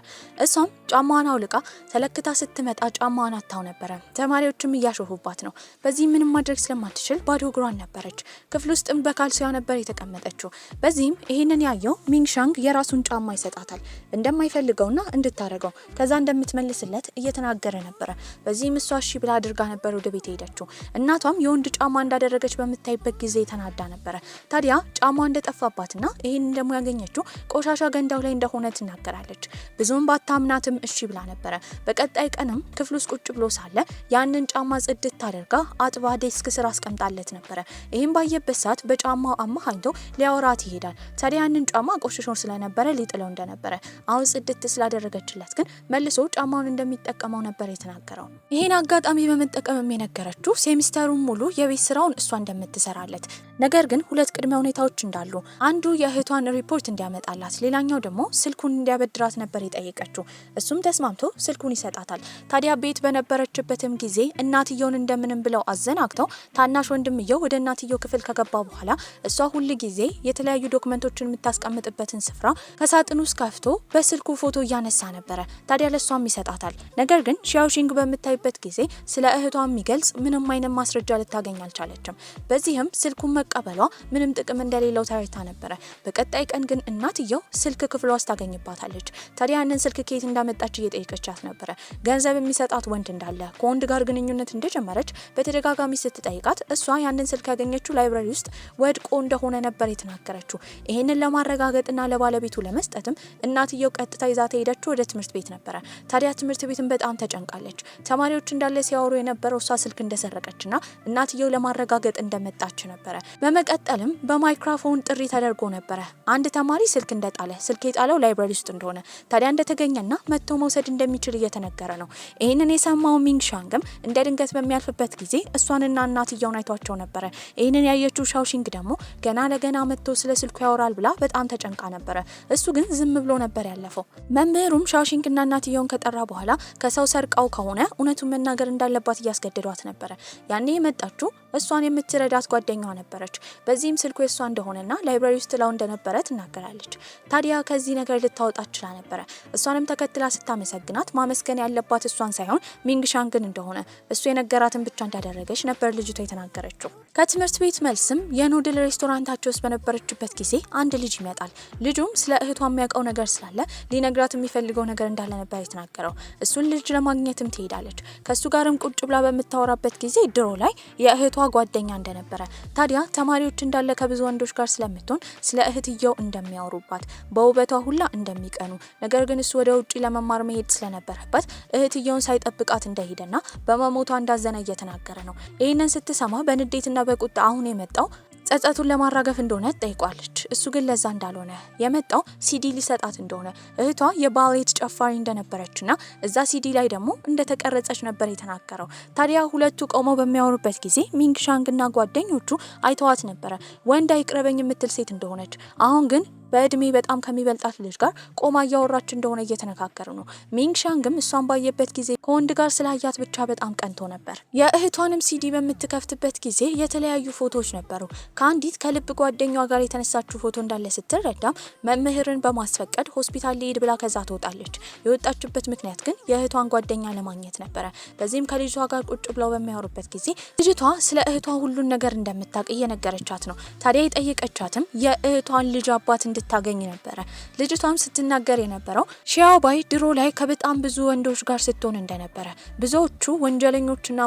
እሷም ጫማዋን አውልቃ ተለክታ ስትመጣ ጫማዋን አታው ነበር። ተማሪዎችም እያሾፉባት ነው። በዚህ ምንም ማድረግ ስለማትችል ባዶ እግሯን ነበረች። ክፍል ውስጥም በካልሲዋ ነበር የተቀመጠችው። በዚህም ይሄንን ያየው ሚንግሻንግ የራሱን ጫማ ይሰጣታል እንደማይፈልገውና እንድታረገው ከዛ እንደምትመልስለት እየተናገረ ነበር። በዚህም እሷ እሺ ብላ አድርጋ ነበር ወደ ቤት ሄደችው። እናቷም የወንድ ጫማ እንዳደረገች በምታይበት ጊዜ ተናዳ ነበር። ታዲያ ጫማዋ እንደጠፋባትና ይሄን ደግሞ ያገኘችው ቆሻሻ ገንዳው ላይ እንደሆነ ትናገራለች። ብዙም ባታምናትም እሺ ብላ ነበር። በቀጣይ ቀንም ክፍል ውስጥ ቁጭ ብሎ ሳለ ያንን ጫማ ጽድት ታደርጋ አጥባ ዴስክ ስር አስቀምጣለት ነበር። ይሄን ባየበት ሰዓት በጫማው አማካኝቶ ሊያወራት ይሄዳል። ታዲያ ያንን ጫማ ቆሽሾ ስለነበረ ሊጥለው እንደነበረ አሁን ጽድት ስላደረገችለት ግን መልሶ ጫማውን እንደሚጠቀመው ነበር የተናገረው። ይሄን አጋጣሚ በመጠቀም የነገረችው ሴሚስተሩን ሙሉ የቤት ስራውን እሷ እንደምትሰራለት ነገር ግን ሁለት ቅድመ ሁኔታዎች እንዳሉ አንዱ የእህቷን ሪፖርት እንዲያመጣላት ሌላኛው ደግሞ ስልኩን እንዲያበድራት ነበር የጠየቀችው። እሱም ተስማምቶ ስልኩን ይሰጣታል። ታዲያ ቤት በነበረችበትም ጊዜ እናትየውን እንደምንም ብለው አዘናግተው ታናሽ ወንድምየው ወደ እናትየው ክፍል ከገባ በኋላ እሷ ሁሉ ጊዜ የተለያዩ ዶክመንቶችን የምታስቀምጥበትን ስፍራ ከሳጥኑ ውስጥ ከፍቶ በስልኩ ፎቶ እያነሳ ነበረ። ታዲያ ለሷም ይሰጣታል። ነገር ግን ሻውሺንግ በምታይበት ጊዜ ስለ እህቷ የሚገልጽ ምንም አይነት ማስረጃ ልታገኝ አልቻለችም። በዚህም ስልኩን መቀበሏ ምንም ጥቅም እንደሌለው ተረድታ ነበር። በቀጣይ ቀን ግን እናትየው ስልክ ክፍሏ ውስጥ ታገኝባታለች። ታዲያ ያንን ስልክ ከየት እንዳመጣች እየጠየቀቻት ነበር። ገንዘብ የሚሰጣት ወንድ እንዳለ ከወንድ ጋር ግንኙነት እንደጀመረች በተደጋጋሚ ስትጠይቃት እሷ ያንን ስልክ ያገኘችው ላይብራሪ ውስጥ ወድቆ እንደሆነ ነበር የተናገረችው። ይሄንን ለማረጋገጥና ለባለቤቱ ለመስጠትም እናትየው ቀጥታ ይዛት ሄደችው ወደ ትምህርት ቤት ነበር። ታዲያ ትምህርት ቤትን በጣም ተጨንቃለች። ተማሪዎች እንዳለ ሲያወሩ የነበረው እሷ ስልክ እንደሰረቀችና እናትየው ለማረጋገጥ እንደመጣች ነበር። በመቀጠልም በማይክሮፎን ጥሪ ተደርጎ ነበር። አንድ ተማሪ ስልክ እንደጣለ ስልክ የጣለው ላይብራሪ ውስጥ እንደሆነ ታዲያ እንደተገኘና መጥቶ መውሰድ እንደሚችል እየተነገረ ነው። ይሄንን የሰማው ሚንግሻንግም እንደ ድንገት በሚያልፍበት ጊዜ እሷንና እናትየውን አይቷቸው ነበር። ይሄንን ያየችው ሻውሺንግ ደግሞ ገና ለገና መጥቶ ስለ ስልኩ ያወራል ብላ በጣም ተጨንቃ ነበር። እሱ ግን ዝም ብሎ ነበር ያለፈው። መምህሩም ሻውሺንግና እናትየውን ከጠራ በኋላ ከሰው ሰርቃው ከሆነ እውነቱን መናገር እንዳለባት እያስገደዷት ነበር። ያኔ የመጣችው እሷን የምትረዳት ጓደኛዋ ነበረች። በዚህም ስልኩ የሷ እንደሆነና ላይብራሪ ውስጥ ላው እንደነበረ ትናገራለች። ታዲያ ከዚህ ነገር ልታወጣ ችላ ነበር። እሷንም ተከትላ ስታመሰግናት ማመስገን ያለባት እሷን ሳይሆን ሚንግሻንግን እንደሆነ እሱ የነገራትን ብቻ እንዳደረገች ነበር ልጅቷ የተናገረችው። ከትምህርት ቤት መልስም የኑድል ሬስቶራንታቸው ውስጥ በነበረችበት ጊዜ አንድ ልጅ ይመጣል። ልጁም ስለ እህቷ የሚያውቀው ነገር ስላለ ሊነግራት የሚፈልገው ነገር እንዳለ ነበር የተናገረው። እሱን ልጅ ለማግኘትም ትሄዳለች። ከሱ ጋርም ቁጭ ብላ በምታወራበት ጊዜ ድሮ ላይ የእህቷ ጓደኛ እንደነበረ ታዲያ ተማሪዎች እንዳለ ከብዙ ወንዶች ጋር ስለምትሆን ስለ እህትየው እንደሚያወሩባት በውበቷ ሁላ እንደሚቀኑ ነገር ግን እሱ ወደ ውጪ ለመማር መሄድ ስለነበረበት እህትየውን ሳይጠብቃት እንደሄደና በመሞቷ እንዳዘነ እየተናገረ ነው። ይህንን ስትሰማ በንዴትና በቁጣ አሁን የመጣው ጸጸቱን ለማራገፍ እንደሆነ ጠይቋለች። እሱ ግን ለዛ እንዳልሆነ የመጣው ሲዲ ሊሰጣት እንደሆነ እህቷ የባሌት ጨፋሪ እንደነበረችና እዛ ሲዲ ላይ ደግሞ እንደተቀረጸች ነበር የተናገረው። ታዲያ ሁለቱ ቆመው በሚያወሩበት ጊዜ ሚንግሻንግና ጓደኞቹ አይተዋት ነበረ ወንድ አይቅረበኝ የምትል ሴት እንደሆነች። አሁን ግን በእድሜ በጣም ከሚበልጣት ልጅ ጋር ቆማ እያወራች እንደሆነ እየተነጋገሩ ነው። ሚንግሻንግም እሷን ባየበት ጊዜ ከወንድ ጋር ስላያት ብቻ በጣም ቀንቶ ነበር። የእህቷንም ሲዲ በምትከፍትበት ጊዜ የተለያዩ ፎቶዎች ነበሩ። ከአንዲት ከልብ ጓደኛዋ ጋር የተነሳችው ፎቶ እንዳለ ስትረዳም መምህርን በማስፈቀድ ሆስፒታል ሊሄድ ብላ ከዛ ትወጣለች። የወጣችበት ምክንያት ግን የእህቷን ጓደኛ ለማግኘት ነበረ። በዚህም ከልጅቷ ጋር ቁጭ ብለው በሚያወሩበት ጊዜ ልጅቷ ስለ እህቷ ሁሉን ነገር እንደምታውቅ እየነገረቻት ነው። ታዲያ የጠየቀቻትም የእህቷን ልጅ አባት እንድታገኝ ነበረ። ልጅቷም ስትናገር የነበረው ሺያኦባይ ድሮ ላይ ከበጣም ብዙ ወንዶች ጋር ስትሆን እንደነበረ ብዙዎቹ ወንጀለኞችና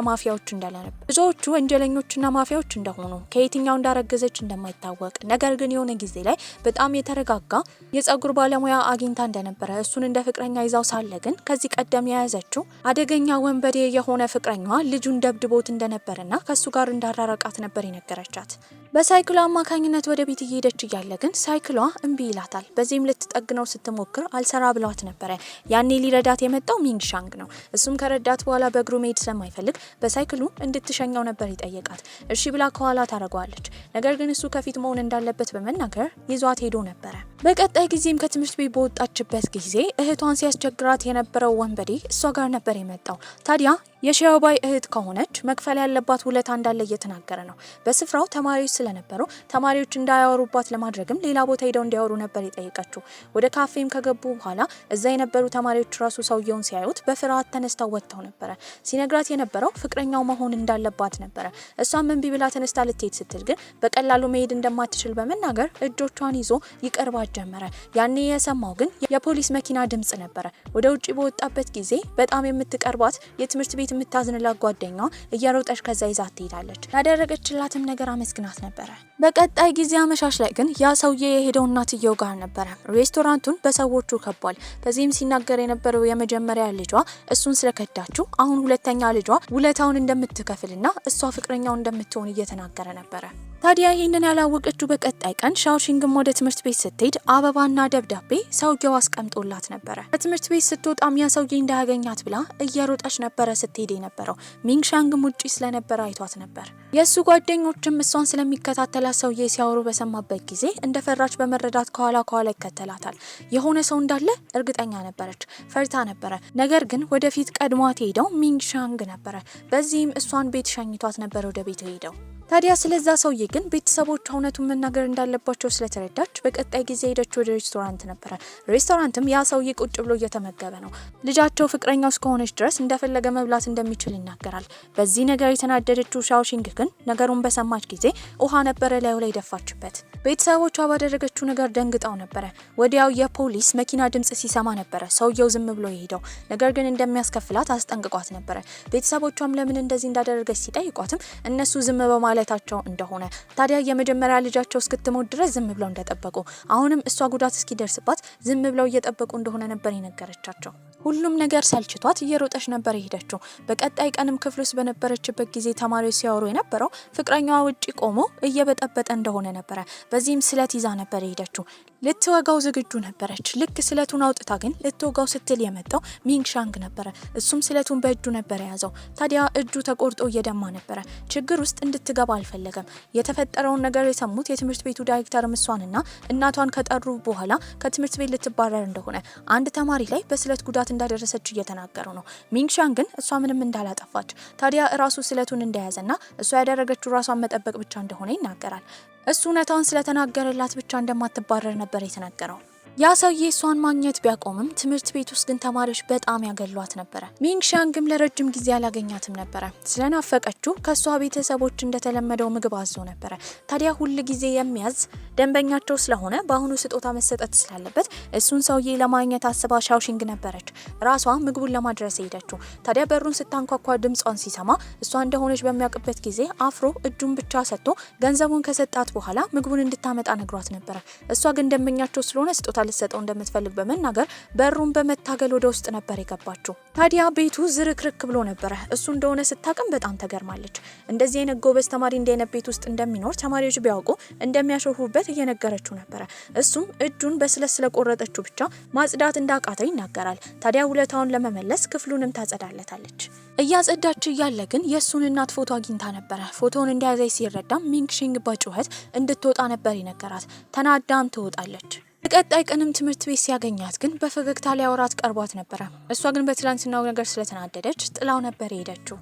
ማፊያዎች እንደሆኑ ከየትኛው እንዳረገዘች እንደማይታወቅ ነገር ግን የሆነ ጊዜ ላይ በጣም የተረጋጋ የጸጉር ባለሙያ አግኝታ እንደነበረ እሱን እንደ ፍቅረኛ ይዛው ሳለ ግን ከዚህ ቀደም የያዘችው አደገኛ ወንበዴ የሆነ ፍቅረኛዋ ልጁን ደብድቦት እንደነበረና ከሱ ጋር እንዳራራቃት ነበር የነገረቻት። በሳይክሏ አማካኝነት ወደ ቤት እየሄደች እያለ ግን ሳይክሏ እምቢ ይላታል። በዚህም ልትጠግነው ስትሞክር አልሰራ ብሏት ነበረ። ያኔ ሊረዳት የመጣው ሚንግሻንግ ነው። እሱም ከረዳት በኋላ በእግሩ መሄድ ስለማይፈልግ በሳይክሉ እንድትሸኘው ነበር ይጠየቃት። እሺ ብላ ከኋላ ታረጋዋለች። ነገር ግን እሱ ከፊት መሆን እንዳለበት በመናገር ይዟት ሄዶ ነበረ። በቀጣይ ጊዜም ከትምህርት ቤት በወጣችበት ጊዜ እህቷን ሲያስቸግራት የነበረው ወንበዴ እሷ ጋር ነበር የመጣው። ታዲያ የሺያኦባይ እህት ከሆነች መክፈል ያለባት ውለታ እንዳለ እየተናገረ ነው። በስፍራው ተማሪዎች ስለነበሩ ተማሪዎች እንዳያወሩባት ለማድረግም ሌላ ቦታ ሄደው እንዲያወሩ ነበር የጠየቀችው። ወደ ካፌም ከገቡ በኋላ እዛ የነበሩ ተማሪዎች ራሱ ሰውየውን ሲያዩት በፍርሃት ተነስተው ወጥተው ነበረ። ሲነግራት የነበረው ፍቅረኛው መሆን እንዳለባት ነበረ። እሷም እምቢ ብላ ተነስታ ልትሄድ ስትል ግን በቀላሉ መሄድ እንደማትችል በመናገር እጆቿን ይዞ ይቀርባት ጀመረ። ያኔ የሰማው ግን የፖሊስ መኪና ድምጽ ነበረ። ወደ ውጪ በወጣበት ጊዜ በጣም የምትቀርባት የትምህርት ቤት የምታዝንላት ጓደኛዋ እየሮጠች ከዛ ይዛት ትሄዳለች። ያደረገችላትም ነገር አመስግናት ነበረ። በቀጣይ ጊዜ አመሻሽ ላይ ግን ያ ሰውዬ የሄደው እናትየው ጋር ነበረ። ሬስቶራንቱን በሰዎቹ ከቧል። በዚህም ሲናገር የነበረው የመጀመሪያ ልጇ እሱን ስለከዳችው አሁን ሁለተኛ ልጇ ውለታውን እንደምትከፍልና እሷ ፍቅረኛው እንደምትሆን እየተናገረ ነበረ። ታዲያ ይህንን ያላወቀችው በቀጣይ ቀን ሻኦሺንግም ወደ ትምህርት ቤት ስትሄድ አበባና ደብዳቤ ሰውየው አስቀምጦላት ነበረ። ከትምህርት ቤት ስትወጣም ያ ሰውዬ እንዳያገኛት ብላ እየሮጠች ነበረ ስትሄድ የነበረው። ሚንግሻንግም ውጪ ስለነበረ አይቷት ነበር። የእሱ ጓደኞችም እሷን ስለሚከታተላት ሰውዬ ሲያወሩ በሰማበት ጊዜ እንደፈራች በመረዳት ከኋላ ይከተላታል። የሆነ ሰው እንዳለ እርግጠኛ ነበረች። ፈርታ ነበረ። ነገር ግን ወደፊት ቀድሟት ሄደው ሚንግሻንግ ነበረ። በዚህም እሷን ቤት ሸኝቷት ነበር ወደ ቤቱ ሄደው። ታዲያ ስለዛ ሰውዬ ግን ቤተሰቦቿ እውነቱን መናገር እንዳለባቸው ስለተረዳች በቀጣይ ጊዜ ሄደች ወደ ሬስቶራንት ነበረ። ሬስቶራንትም ያ ሰውዬ ቁጭ ብሎ እየተመገበ ነው። ልጃቸው ፍቅረኛው እስከሆነች ድረስ እንደፈለገ መብላት እንደሚችል ይናገራል። በዚህ ነገር የተናደደችው ሻኦሺንግ ግን ነገሩን በሰማች ጊዜ ውሃ ነበረ ላዩ ላይ ደፋችበት። ቤተሰቦቿ ባደረገችው ነገር ደንግጠው ነበረ። ወዲያው የፖሊስ መኪና ድምጽ ሲሰማ ነበረ ሰውየው ዝም ብሎ የሄደው። ነገር ግን እንደሚያስከፍላት አስጠንቅቋት ነበረ። ቤተሰቦቿም ለምን እንደዚህ እንዳደረገች ሲጠይቋትም እነሱ ዝም በማለት ታቸው እንደሆነ ታዲያ የመጀመሪያ ልጃቸው እስክትሞት ድረስ ዝም ብለው እንደጠበቁ አሁንም እሷ ጉዳት እስኪደርስባት ዝም ብለው እየጠበቁ እንደሆነ ነበር የነገረቻቸው። ሁሉም ነገር ሰልችቷት እየሮጠች ነበር የሄደችው። በቀጣይ ቀንም ክፍል ውስጥ በነበረችበት ጊዜ ተማሪዎች ሲያወሩ የነበረው ፍቅረኛዋ ውጪ ቆሞ እየበጠበጠ እንደሆነ ነበረ። በዚህም ስለት ይዛ ነበር የሄደችው። ልትወጋው ዝግጁ ነበረች። ልክ ስለቱን አውጥታ ግን ልትወጋው ስትል የመጣው ሚንግሻንግ ነበረ። እሱም ስለቱን በእጁ ነበር የያዘው። ታዲያ እጁ ተቆርጦ እየደማ ነበረ። ችግር ውስጥ እንድትገባ አልፈለገም። የተፈጠረውን ነገር የሰሙት የትምህርት ቤቱ ዳይሬክተር እሷንና እናቷን ከጠሩ በኋላ ከትምህርት ቤት ልትባረር እንደሆነ አንድ ተማሪ ላይ በስለት ጉዳት እንዳደረሰች እየተናገሩ ነው። ሚንግሻንግ ግን እሷ ምንም እንዳላጠፋች ታዲያ ራሱ ስለቱን እንደያዘና እሷ ያደረገችው ራሷን መጠበቅ ብቻ እንደሆነ ይናገራል። እሱ እውነታውን ስለተናገረላት ብቻ እንደማትባረር ነበር የተናገረው። ያ ሰውዬ እሷን ማግኘት ቢያቆምም ትምህርት ቤት ውስጥ ግን ተማሪዎች በጣም ያገሏት ነበረ። ሚንግሻንግም ለረጅም ጊዜ አላገኛትም ነበረ። ስለናፈቀችው ከሷ ቤተሰቦች እንደተለመደው ምግብ አዞ ነበረ። ታዲያ ሁል ጊዜ የሚያዝ ደንበኛቸው ስለሆነ በአሁኑ ስጦታ መሰጠት ስላለበት እሱን ሰውዬ ለማግኘት አስባ ሻኦሺንግ ነበረች ራሷ ምግቡን ለማድረስ ሄደችው። ታዲያ በሩን ስታንኳኳ ድምጿን ሲሰማ እሷ እንደሆነች በሚያውቅበት ጊዜ አፍሮ እጁን ብቻ ሰጥቶ ገንዘቡን ከሰጣት በኋላ ምግቡን እንድታመጣ ነግሯት ነበረ። እሷ ግን ደንበኛቸው ስለሆነ ስጦታ ልትሰጠው እንደምትፈልግ በመናገር በሩን በመታገል ወደ ውስጥ ነበር የገባችው። ታዲያ ቤቱ ዝርክርክ ብሎ ነበረ። እሱ እንደሆነ ስታቅም በጣም ተገርማለች። እንደዚህ አይነት ጎበዝ ተማሪ እንዲህ አይነት ቤት ውስጥ እንደሚኖር ተማሪዎች ቢያውቁ እንደሚያሾፉበት እየነገረችው ነበረ። እሱም እጁን በስለት ስለቆረጠችው ብቻ ማጽዳት እንዳቃተው ይናገራል። ታዲያ ውለታውን ለመመለስ ክፍሉንም ታጸዳለታለች። እያጸዳች እያለ ግን የእሱን እናት ፎቶ አግኝታ ነበረ። ፎቶውን እንደያዘች ሲረዳም ሚንግሻንግ በጩኸት እንድትወጣ ነበር ይነገራት። ተናዳም ትወጣለች። በቀጣይ ቀንም ትምህርት ቤት ሲያገኛት ግን በፈገግታ ሊያወራት ቀርቧት ነበረ። እሷ ግን በትላንትናው ነገር ስለተናደደች ጥላው ነበር የሄደችው።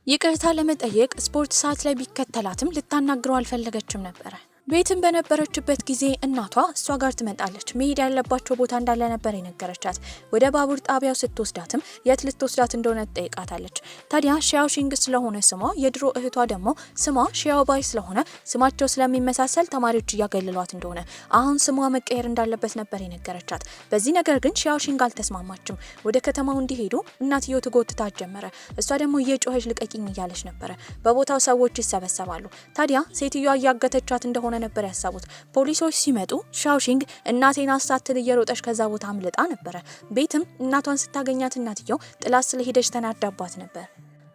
ይቅርታ ለመጠየቅ ስፖርት ሰዓት ላይ ቢከተላትም ልታናግረው አልፈለገችም ነበረ። ቤትም በነበረችበት ጊዜ እናቷ እሷ ጋር ትመጣለች። መሄድ ያለባቸው ቦታ እንዳለ ነበር የነገረቻት። ወደ ባቡር ጣቢያው ስትወስዳትም የት ልትወስዳት እንደሆነ ትጠይቃታለች። ታዲያ ሻኦሺንግ ስለሆነ ስሟ፣ የድሮ እህቷ ደግሞ ስሟ ሺያኦባይ ስለሆነ ስማቸው ስለሚመሳሰል ተማሪዎች እያገልሏት እንደሆነ አሁን ስሟ መቀየር እንዳለበት ነበር የነገረቻት። በዚህ ነገር ግን ሻኦሺንግ አልተስማማችም። ወደ ከተማው እንዲሄዱ እናትየው ትጎትታት ጀመረ። እሷ ደግሞ እየጮኸች ልቀቂኝ እያለች ነበረ። በቦታው ሰዎች ይሰበሰባሉ። ታዲያ ሴትዮዋ እያገተቻት እንደሆነ ነበር ያሳቡት። ፖሊሶች ሲመጡ ሻኦሺንግ እናቴን አሳትል እየሮጠች ከዛ ቦታ አምልጣ ነበረ። ቤትም እናቷን ስታገኛት እናትየው ጥላት ስለሄደች ተናዳባት ነበር።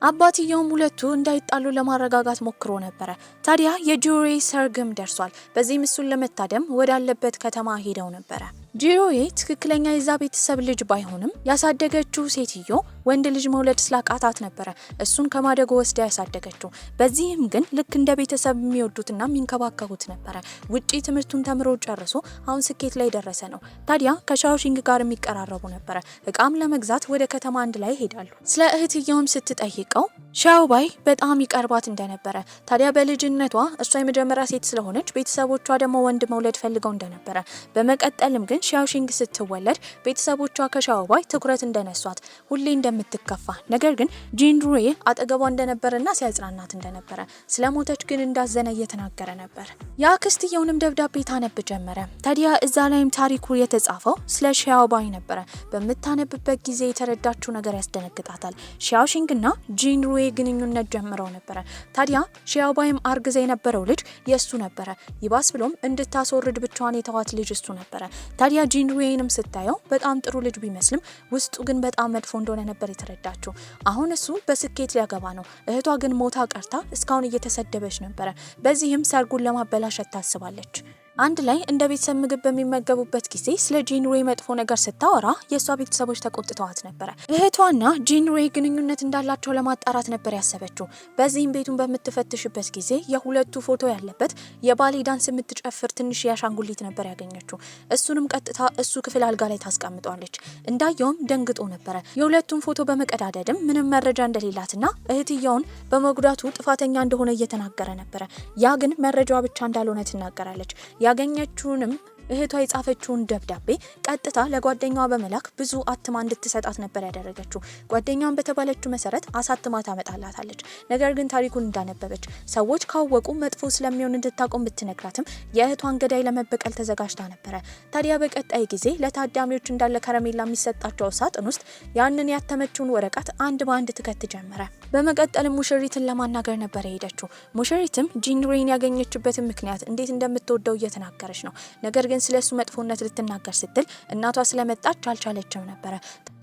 አባትየውም ሁለቱ እንዳይጣሉ ለማረጋጋት ሞክሮ ነበረ። ታዲያ የጁሪ ሰርግም ደርሷል። በዚህ እሱን ለመታደም ወዳለበት ከተማ ሄደው ነበረ። ጂንሩዌ ትክክለኛ የዛ ቤተሰብ ልጅ ባይሆንም ያሳደገችው ሴትዮ ወንድ ልጅ መውለድ ስላቃታት ነበረ እሱን ከማደጎ ወስዳ ያሳደገችው። በዚህም ግን ልክ እንደ ቤተሰብ የሚወዱትና የሚንከባከቡት ነበረ። ውጪ ትምህርቱን ተምሮ ጨርሶ አሁን ስኬት ላይ ደረሰ ነው። ታዲያ ከሻኦሺንግ ጋር የሚቀራረቡ ነበረ። እቃም ለመግዛት ወደ ከተማ አንድ ላይ ሄዳሉ። ስለ እህትየውም ስትጠይቀው ሻኦባይ በጣም ይቀርባት እንደነበረ፣ ታዲያ በልጅነቷ እሷ የመጀመሪያ ሴት ስለሆነች ቤተሰቦቿ ደግሞ ወንድ መውለድ ፈልገው እንደነበረ፣ በመቀጠልም ግን ሻኦሺንግ ስትወለድ ቤተሰቦቿ ከሻኦባይ ትኩረት እንደነሷት ሁሌ እንደምትከፋ ነገር ግን ጂንሩዌ አጠገቧ እንደነበረና ሲያጽናናት እንደነበረ ስለሞተች ግን እንዳዘነ እየተናገረ ነበር። የአክስትየውንም ደብዳቤ ታነብ ጀመረ። ታዲያ እዛ ላይም ታሪኩ የተጻፈው ስለ ሻኦባይ ነበረ። በምታነብበት ጊዜ የተረዳችው ነገር ያስደነግጣታል። ሻኦሺንግና ጂንሩዌ ግንኙነት ጀምረው ነበረ። ታዲያ ሻኦባይም አርግዛ የነበረው ልጅ የሱ ነበረ። ይባስ ብሎም እንድታስወርድ ብቻዋን የተዋት ልጅ እሱ ነበረ። ታዲያ ጂንሩዌንም ስታየው በጣም ጥሩ ልጅ ቢመስልም ውስጡ ግን በጣም መጥፎ እንደሆነ ነበር የተረዳችው። አሁን እሱ በስኬት ሊያገባ ነው። እህቷ ግን ሞታ ቀርታ እስካሁን እየተሰደበች ነበረ። በዚህም ሰርጉን ለማበላሸት ታስባለች። አንድ ላይ እንደ ቤተሰብ ምግብ በሚመገቡበት ጊዜ ስለ ጂንሩዌ መጥፎ ነገር ስታወራ የሷ ቤተሰቦች ተቆጥተዋት ነበረ። እህቷና ጂንሩዌ ግንኙነት እንዳላቸው ለማጣራት ነበር ያሰበችው። በዚህም ቤቱን በምትፈትሽበት ጊዜ የሁለቱ ፎቶ ያለበት የባሌ ዳንስ የምትጨፍር ትንሽ ያሻንጉሊት ነበር ያገኘችው። እሱንም ቀጥታ እሱ ክፍል አልጋ ላይ ታስቀምጧለች። እንዳየውም ደንግጦ ነበረ። የሁለቱን ፎቶ በመቀዳደድም ምንም መረጃ እንደሌላትና እህትየውን በመጉዳቱ ጥፋተኛ እንደሆነ እየተናገረ ነበረ። ያ ግን መረጃዋ ብቻ እንዳልሆነ ትናገራለች። ያገኘችውንም እህቷ የጻፈችውን ደብዳቤ ቀጥታ ለጓደኛዋ በመላክ ብዙ አትማ እንድትሰጣት ነበር ያደረገችው። ጓደኛዋን በተባለችው መሰረት አሳትማ ታመጣላታለች። ነገር ግን ታሪኩን እንዳነበበች ሰዎች ካወቁ መጥፎ ስለሚሆን እንድታቆም ብትነግራትም የእህቷን ገዳይ ለመበቀል ተዘጋጅታ ነበረ። ታዲያ በቀጣይ ጊዜ ለታዳሚዎች እንዳለ ከረሜላ የሚሰጣቸው ሳጥን ውስጥ ያንን ያተመችውን ወረቀት አንድ በአንድ ትከት ጀመረ። በመቀጠልም ሙሽሪትን ለማናገር ነበር የሄደችው። ሙሽሪትም ጂንሩዌን ያገኘችበትን ምክንያት እንዴት እንደምትወደው እየተናገረች ነው። ነገር ግን ስለሱ መጥፎነት ልትናገር ስትል እናቷ ስለመጣች አልቻለችም ነበረ።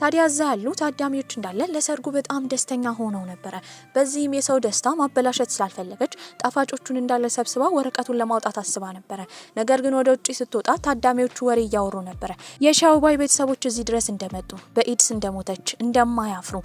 ታዲያ እዛ ያሉ ታዳሚዎች እንዳለ ለሰርጉ በጣም ደስተኛ ሆነው ነበረ። በዚህም የሰው ደስታ ማበላሸት ስላልፈለገች ጣፋጮቹን እንዳለ ሰብስባ ወረቀቱን ለማውጣት አስባ ነበረ። ነገር ግን ወደ ውጪ ስትወጣ ታዳሚዎቹ ወሬ እያወሩ ነበረ። የሻኦባይ ቤተሰቦች እዚህ ድረስ እንደመጡ፣ በኤድስ እንደሞተች፣ እንደማያፍሩ፣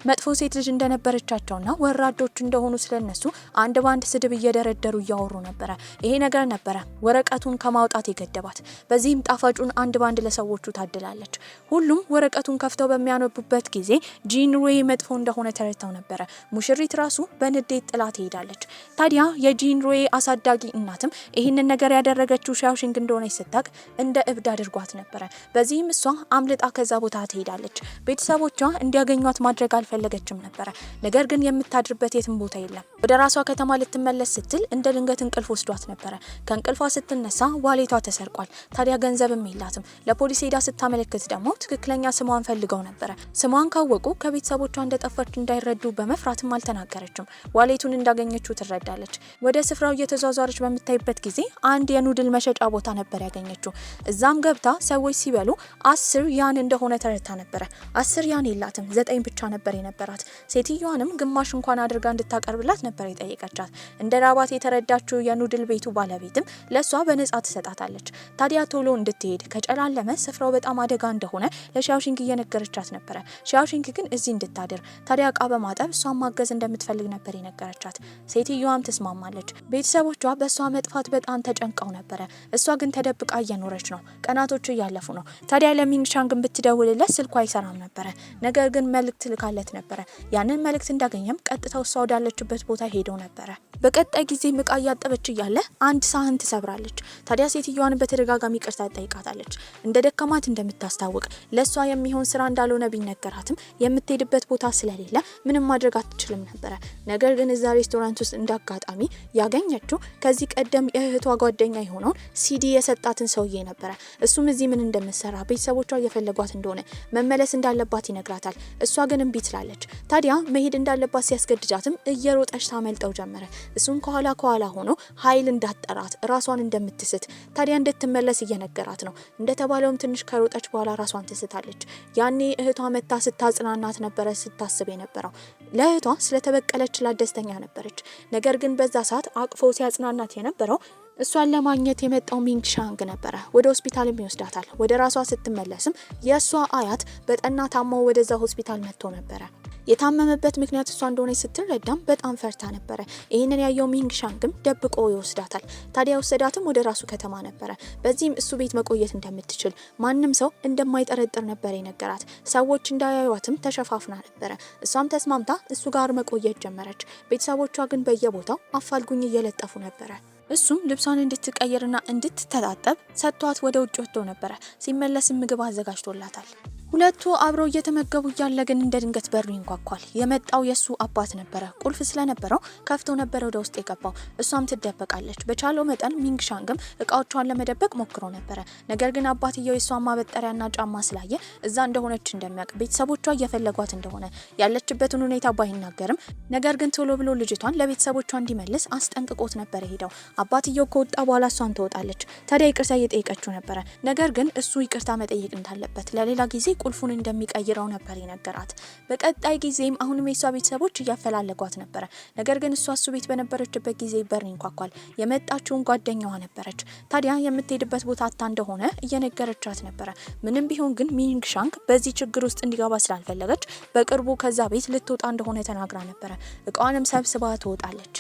መጥፎ ሴት ልጅ እንደነበረቻቸውና ወራዶች እንደሆኑ ስለነሱ አንድ ባንድ ስድብ እየደረደሩ እያወሩ ነበረ። ይሄ ነገር ነበረ ወረቀቱን ከማውጣት የገደባት። በዚህም ጣፋጩን አንድ ባንድ ለሰዎቹ ታድላለች። ሁሉም ወረቀቱን ከፍተው በሚያነቡበት ጊዜ ጂንሩዌ መጥፎ እንደሆነ ተረድተው ነበረ። ሙሽሪት ራሱ በንዴት ጥላ ትሄዳለች። ታዲያ የጂንሩዌ አሳዳጊ እናትም ይህንን ነገር ያደረገችው ሻኦሺንግ እንደሆነ ስታቅ እንደ እብድ አድርጓት ነበረ። በዚህም እሷ አምልጣ ከዛ ቦታ ትሄዳለች። ቤተሰቦቿ እንዲያገኟት ማድረግ አልፈለገችም ነበረ። ነገር ግን የምታድርበት የትም ቦታ የለም። ወደ ራሷ ከተማ ልትመለስ ስትል እንደ ድንገት እንቅልፍ ወስዷት ነበረ። ከእንቅልፏ ስትነሳ ዋሌቷ ተሰርቋል። ታዲያ ገንዘብም የላትም። ለፖሊስ ሄዳ ስታመለክት ደግሞ ትክክለኛ ስሟን ፈልገው ነበረ። ስሟን ካወቁ ከቤተሰቦቿ እንደጠፋች እንዳይረዱ በመፍራትም አልተናገረችም። ዋሌቱን እንዳገኘችው ትረዳለች። ወደ ስፍራው እየተዟዟረች በምታይበት ጊዜ አንድ የኑድል መሸጫ ቦታ ነበር ያገኘችው። እዛም ገብታ ሰዎች ሲበሉ 10 ያን እንደሆነ ተረድታ ነበረ። 10 ያን የላትም፣ 9 ብቻ ነበር የነበራት። ሴትዮዋንም ግማሽ እንኳን አድርጋ እንድታቀርብላት ነበር የጠየቀቻት። እንደ ራባት የተረዳችው የኑድል ቤቱ ባለቤትም ለሷ በነጻ ትሰጣታለች። ታዲያ ቶሎ እንድትሄድ ከጨላለመ ስፍራው በጣም አደጋ እንደሆነ ለሻኦሺንግ እየነገረቻት ነበረ። ሻኦሺንግ ግን እዚህ እንድታድር ታዲያ እቃ በማጠብ እሷን ማገዝ እንደምትፈልግ ነበር የነገረቻት። ሴትዮዋም ተስማማለች። ቤተሰቦቿ በእሷ መጥፋት በጣም ተጨንቀው ነበረ። እሷ ግን ተደብቃ እየኖረች ነው። ቀናቶቹ እያለፉ ነው። ታዲያ ለሚንግሻንግን ብትደውልለት ስልኳ አይሰራም ነበረ። ነገር ግን መልእክት ልካለት ነበረ። ያንን መልእክት እንዳገኘም ቀጥታው እሷ ወዳለችበት ቦታ ሄደው ነበረ። በቀጣይ ጊዜ እቃ እያጠበች እያለ አንድ ሳህን ትሰብራለች። ታዲያ ሴትዮዋን በተደጋጋሚ ይቅርታ ጠይቃታለች። እንደ ደከማት እንደምታስታውቅ ለሷ የሚሆን ስራ እንዳልሆነ ቢነገራትም የምትሄድበት ቦታ ስለሌለ ምንም ማድረግ አትችልም ነበረ። ነገር ግን እዛ ሬስቶራንት ውስጥ እንዳጋጣሚ ያገኘችው ከዚህ ቀደም የእህቷ ጓደኛ የሆነውን ሲዲ የሰጣትን ሰውዬ ነበረ። እሱም እዚህ ምን እንደምትሰራ ቤተሰቦቿ እየፈለጓት እንደሆነ መመለስ እንዳለባት ይነግራታል። እሷ ግን እምቢ ትላለች። ታዲያ መሄድ እንዳለባት ሲያስገድጃትም እየሮጠች ታመልጠው ጀመረ። እሱም ከኋላ ሆኖ ኃይል እንዳጠራት ራሷን እንደምትስት ታዲያ እንድትመለስ እየነገራት ነው። እንደተባለውም ትንሽ ከሮጠች በኋላ ራሷን ትስታለች። ያኔ እህቷ መታ ስታጽናናት ነበረ ስታስብ የነበረው። ለእህቷ ስለተበቀለችላት ደስተኛ ነበረች። ነገር ግን በዛ ሰዓት አቅፎ ሲያጽናናት የነበረው እሷን ለማግኘት የመጣው ሚንግ ሻንግ ነበረ። ወደ ሆስፒታልም ይወስዳታል። ወደ ራሷ ስትመለስም የእሷ አያት በጠና ታማው ወደዛ ሆስፒታል መጥቶ ነበረ። የታመመበት ምክንያት እሷ እንደሆነች ስትረዳም በጣም ፈርታ ነበረ። ይህንን ያየው ሚንግ ሻንግም ደብቆ ይወስዳታል። ታዲያ ወሰዳትም ወደ ራሱ ከተማ ነበረ። በዚህም እሱ ቤት መቆየት እንደምትችል ማንም ሰው እንደማይጠረጥር ነበር የነገራት። ሰዎች እንዳያዩዋትም ተሸፋፍና ነበረ። እሷም ተስማምታ እሱ ጋር መቆየት ጀመረች። ቤተሰቦቿ ግን በየቦታው አፋልጉኝ እየለጠፉ ነበረ። እሱም ልብሷን እንድትቀይርና እንድትተጣጠብ ሰጥቷት ወደ ውጭ ወጥቶ ነበረ። ሲመለስም ምግብ አዘጋጅቶላታል። ሁለቱ አብረው እየተመገቡ እያለ ግን እንደ ድንገት በሩ ይንኳኳል። የመጣው የሱ አባት ነበረ። ቁልፍ ስለነበረው ከፍቶ ነበር ወደ ውስጥ የገባው። እሷም ትደበቃለች። በቻለው መጠን ሚንግ ሻንግም እቃዎቿን ለመደበቅ ሞክሮ ነበረ። ነገር ግን አባትየው የሷን ማበጠሪያና ጫማ ስላየ እዛ እንደሆነች እንደሚያውቅ፣ ቤተሰቦቿ እየፈለጓት እንደሆነ ያለችበትን ሁኔታ ባይናገርም ነገር ግን ቶሎ ብሎ ልጅቷን ለቤተሰቦቿ እንዲመልስ አስጠንቅቆት ነበር ሄደው። አባትየው ከወጣ በኋላ እሷን ትወጣለች። ታዲያ ይቅርታ እየጠየቀችው ነበረ። ነገር ግን እሱ ይቅርታ መጠየቅ እንዳለበት ለሌላ ጊዜ ቁልፉን እንደሚቀይረው ነበር የነገራት። በቀጣይ ጊዜም አሁንም የሷ ቤተሰቦች እያፈላለጓት ነበረ። ነገር ግን እሷ እሱ ቤት በነበረችበት ጊዜ በር ይንኳኳል። የመጣችውን ጓደኛዋ ነበረች። ታዲያ የምትሄድበት ቦታ አታ እንደሆነ እየነገረቻት ነበረ። ምንም ቢሆን ግን ሚንግ ሻንግ በዚህ ችግር ውስጥ እንዲገባ ስላልፈለገች በቅርቡ ከዛ ቤት ልትወጣ እንደሆነ ተናግራ ነበረ። እቃዋንም ሰብስባ ትወጣለች።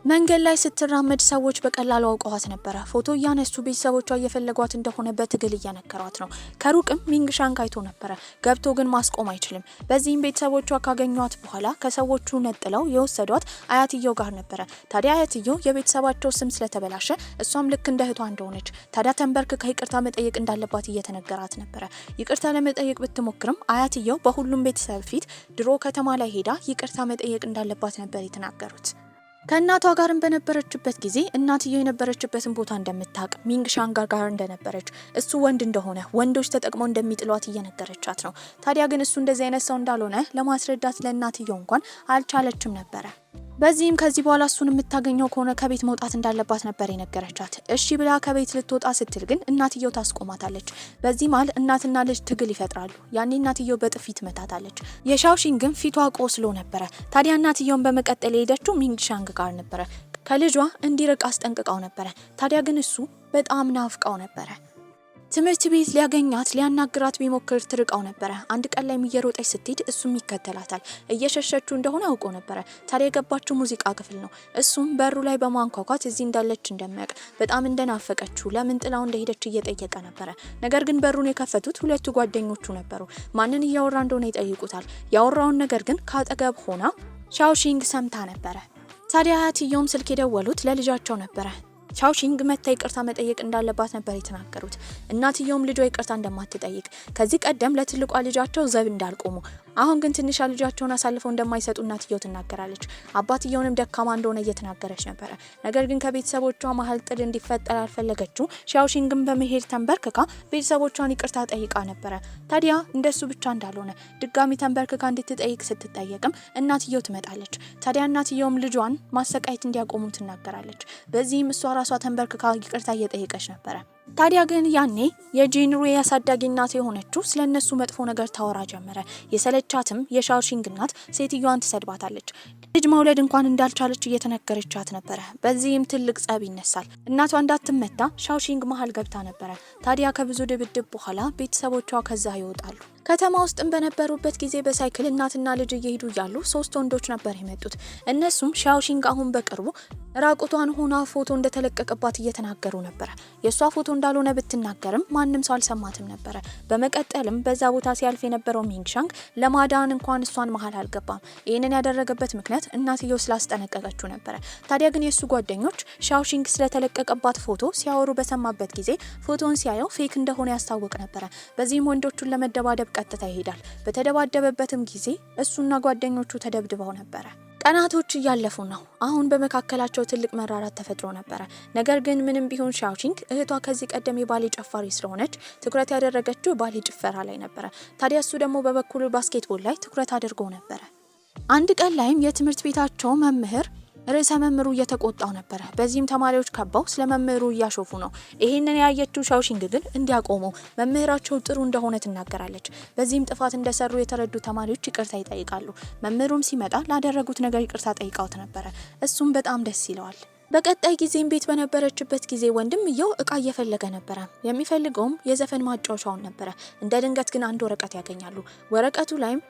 መንገድ ላይ ስትራመድ ሰዎች በቀላሉ አውቀዋት ነበረ። ፎቶ እያነሱ ቤተሰቦቿ እየፈለጓት እንደሆነ በትግል እየነገሯት ነው። ከሩቅም ሚንግ ሻንግ አይቶ ነበረ። ገብቶ ግን ማስቆም አይችልም። በዚህም ቤተሰቦቿ ካገኟት በኋላ ከሰዎቹ ነጥለው የወሰዷት አያትየው ጋር ነበረ። ታዲያ አያትየው የቤተሰባቸው ስም ስለተበላሸ እሷም ልክ እንደ እህቷ እንደሆነች ታዲያ ተንበርክካ ይቅርታ መጠየቅ እንዳለባት እየተነገራት ነበረ። ይቅርታ ለመጠየቅ ብትሞክርም አያትየው በሁሉም ቤተሰብ ፊት ድሮ ከተማ ላይ ሄዳ ይቅርታ መጠየቅ እንዳለባት ነበር የተናገሩት። ከእናቷ ጋርም በነበረችበት ጊዜ እናትየው የነበረችበትን ቦታ እንደምታውቅ፣ ሚንግ ሻንግ ጋር እንደነበረች፣ እሱ ወንድ እንደሆነ ወንዶች ተጠቅመው እንደሚጥሏት እየነገረቻት ነው። ታዲያ ግን እሱ እንደዚህ አይነት ሰው እንዳልሆነ ለማስረዳት ለእናትየው እንኳን አልቻለችም ነበረ። በዚህም ከዚህ በኋላ እሱን የምታገኘው ከሆነ ከቤት መውጣት እንዳለባት ነበር የነገረቻት። እሺ ብላ ከቤት ልትወጣ ስትል ግን እናትየው ታስቆማታለች። በዚህ መሃል እናትና ልጅ ትግል ይፈጥራሉ። ያኔ እናትየው በጥፊት መታታለች። የሻውሺንግም ፊቷ ቆስሎ ነበረ። ታዲያ እናትየውን በመቀጠል የሄደችው ሚንግ ሻንግ ጋር ነበረ። ከልጇ እንዲርቅ አስጠንቅቃው ነበረ። ታዲያ ግን እሱ በጣም ናፍቃው ነበረ። ትምህርት ቤት ሊያገኛት ሊያናግራት ቢሞክር ትርቃው ነበረ። አንድ ቀን ላይ እየሮጠች ስትሄድ እሱም ይከተላታል። እየሸሸችው እንደሆነ አውቆ ነበረ። ታዲያ የገባችው ሙዚቃ ክፍል ነው። እሱም በሩ ላይ በማንኳኳት እዚህ እንዳለች እንደሚያውቅ፣ በጣም እንደናፈቀችው፣ ለምን ጥላው እንደሄደች እየጠየቀ ነበረ። ነገር ግን በሩን የከፈቱት ሁለቱ ጓደኞቹ ነበሩ። ማንን እያወራ እንደሆነ ይጠይቁታል። ያወራውን ነገር ግን ካጠገብ ሆና ሻውሺንግ ሰምታ ነበረ። ታዲያ አያትየውም ስልክ የደወሉት ለልጃቸው ነበረ። ሻውሺንግ መታ ይቅርታ መጠየቅ እንዳለባት ነበር የተናገሩት። እናትየውም ልጇ ይቅርታ እንደማትጠይቅ፣ ከዚህ ቀደም ለትልቋ ልጃቸው ዘብ እንዳልቆሙ፣ አሁን ግን ትንሿ ልጃቸውን አሳልፈው እንደማይሰጡ እናትየው ትናገራለች። አባትየውንም ደካማ እንደሆነ እየተናገረች ነበረ። ነገር ግን ከቤተሰቦቿ መሀል ጥል እንዲፈጠር ያልፈለገችው ሻውሺንግም በመሄድ ተንበርክካ ቤተሰቦቿን ይቅርታ ጠይቃ ነበረ። ታዲያ እንደሱ ብቻ እንዳልሆነ ድጋሚ ተንበርክካ እንድትጠይቅ ስትጠየቅም እናትየው ትመጣለች። ታዲያ እናትየውም ልጇን ማሰቃየት እንዲያቆሙ ትናገራለች። በዚህም እሷ ራሷ ተንበርክካ ይቅርታ እየጠየቀች ነበረ። ታዲያ ግን ያኔ የጂንሩ ያሳዳጊ እናት የሆነችው ስለነሱ መጥፎ ነገር ታወራ ጀመረ። የሰለቻትም የሻውሺንግ እናት ሴትዮዋን ትሰድባታለች። ልጅ መውለድ እንኳን እንዳልቻለች እየተነገረቻት ነበረ። በዚህም ትልቅ ጸብ ይነሳል። እናቷ እንዳትመታ ሻውሺንግ መሀል ገብታ ነበረ። ታዲያ ከብዙ ድብድብ በኋላ ቤተሰቦቿ ከዛ ይወጣሉ። ከተማ ውስጥም በነበሩበት ጊዜ በሳይክል እናትና ልጅ እየሄዱ እያሉ 3 ወንዶች ነበር የመጡት። እነሱም ሻውሺንግ አሁን በቅርቡ ራቁቷን ሆና ፎቶ እንደተለቀቀባት እየተናገሩ ነበረ። የሷ ፎቶ እንዳልሆነ ብትናገርም ማንም ሰው አልሰማትም ነበረ። በመቀጠልም በዛ ቦታ ሲያልፍ የነበረው ሚንግ ሻንግ ለማዳን እንኳን እሷን መሀል አልገባም። ይህንን ያደረገበት ምክንያት እናትየው ስላስጠነቀቀችው ነበረ። ታዲያ ግን የሱ ጓደኞች ሻውሺንግ ስለተለቀቀባት ፎቶ ሲያወሩ በሰማበት ጊዜ ፎቶን ሲያየው ፌክ እንደሆነ ያስታውቅ ነበረ። በዚህም ወንዶቹን ለመደባደብ ቀጥታ ይሄዳል። በተደባደበበትም ጊዜ እሱና ጓደኞቹ ተደብድበው ነበረ። ቀናቶች እያለፉ ነው። አሁን በመካከላቸው ትልቅ መራራት ተፈጥሮ ነበረ። ነገር ግን ምንም ቢሆን ሻውሺንግ እህቷ ከዚህ ቀደም የባሌ ጨፋሪ ስለሆነች ትኩረት ያደረገችው ባሌ ጭፈራ ላይ ነበረ። ታዲያ እሱ ደግሞ በበኩሉ ባስኬትቦል ላይ ትኩረት አድርጎ ነበረ። አንድ ቀን ላይም የትምህርት ቤታቸው መምህር ርዕሰ መምህሩ እየተቆጣው ነበረ። በዚህም ተማሪዎች ከበው ስለ መምህሩ እያሾፉ ነው። ይሄንን ያየችው ሻውሺንግ ግን እንዲያቆሙ መምህራቸው ጥሩ እንደሆነ ትናገራለች። በዚህም ጥፋት እንደሰሩ የተረዱ ተማሪዎች ይቅርታ ይጠይቃሉ። መምህሩም ሲመጣ ላደረጉት ነገር ይቅርታ ጠይቃውት ነበረ። እሱም በጣም ደስ ይለዋል። በቀጣይ ጊዜም ቤት በነበረችበት ጊዜ ወንድምየው እቃ እየፈለገ ነበረ። የሚፈልገውም የዘፈን ማጫወቻውን ነበረ። እንደ ድንገት ግን አንድ ወረቀት ያገኛሉ። ወረቀቱ ላይም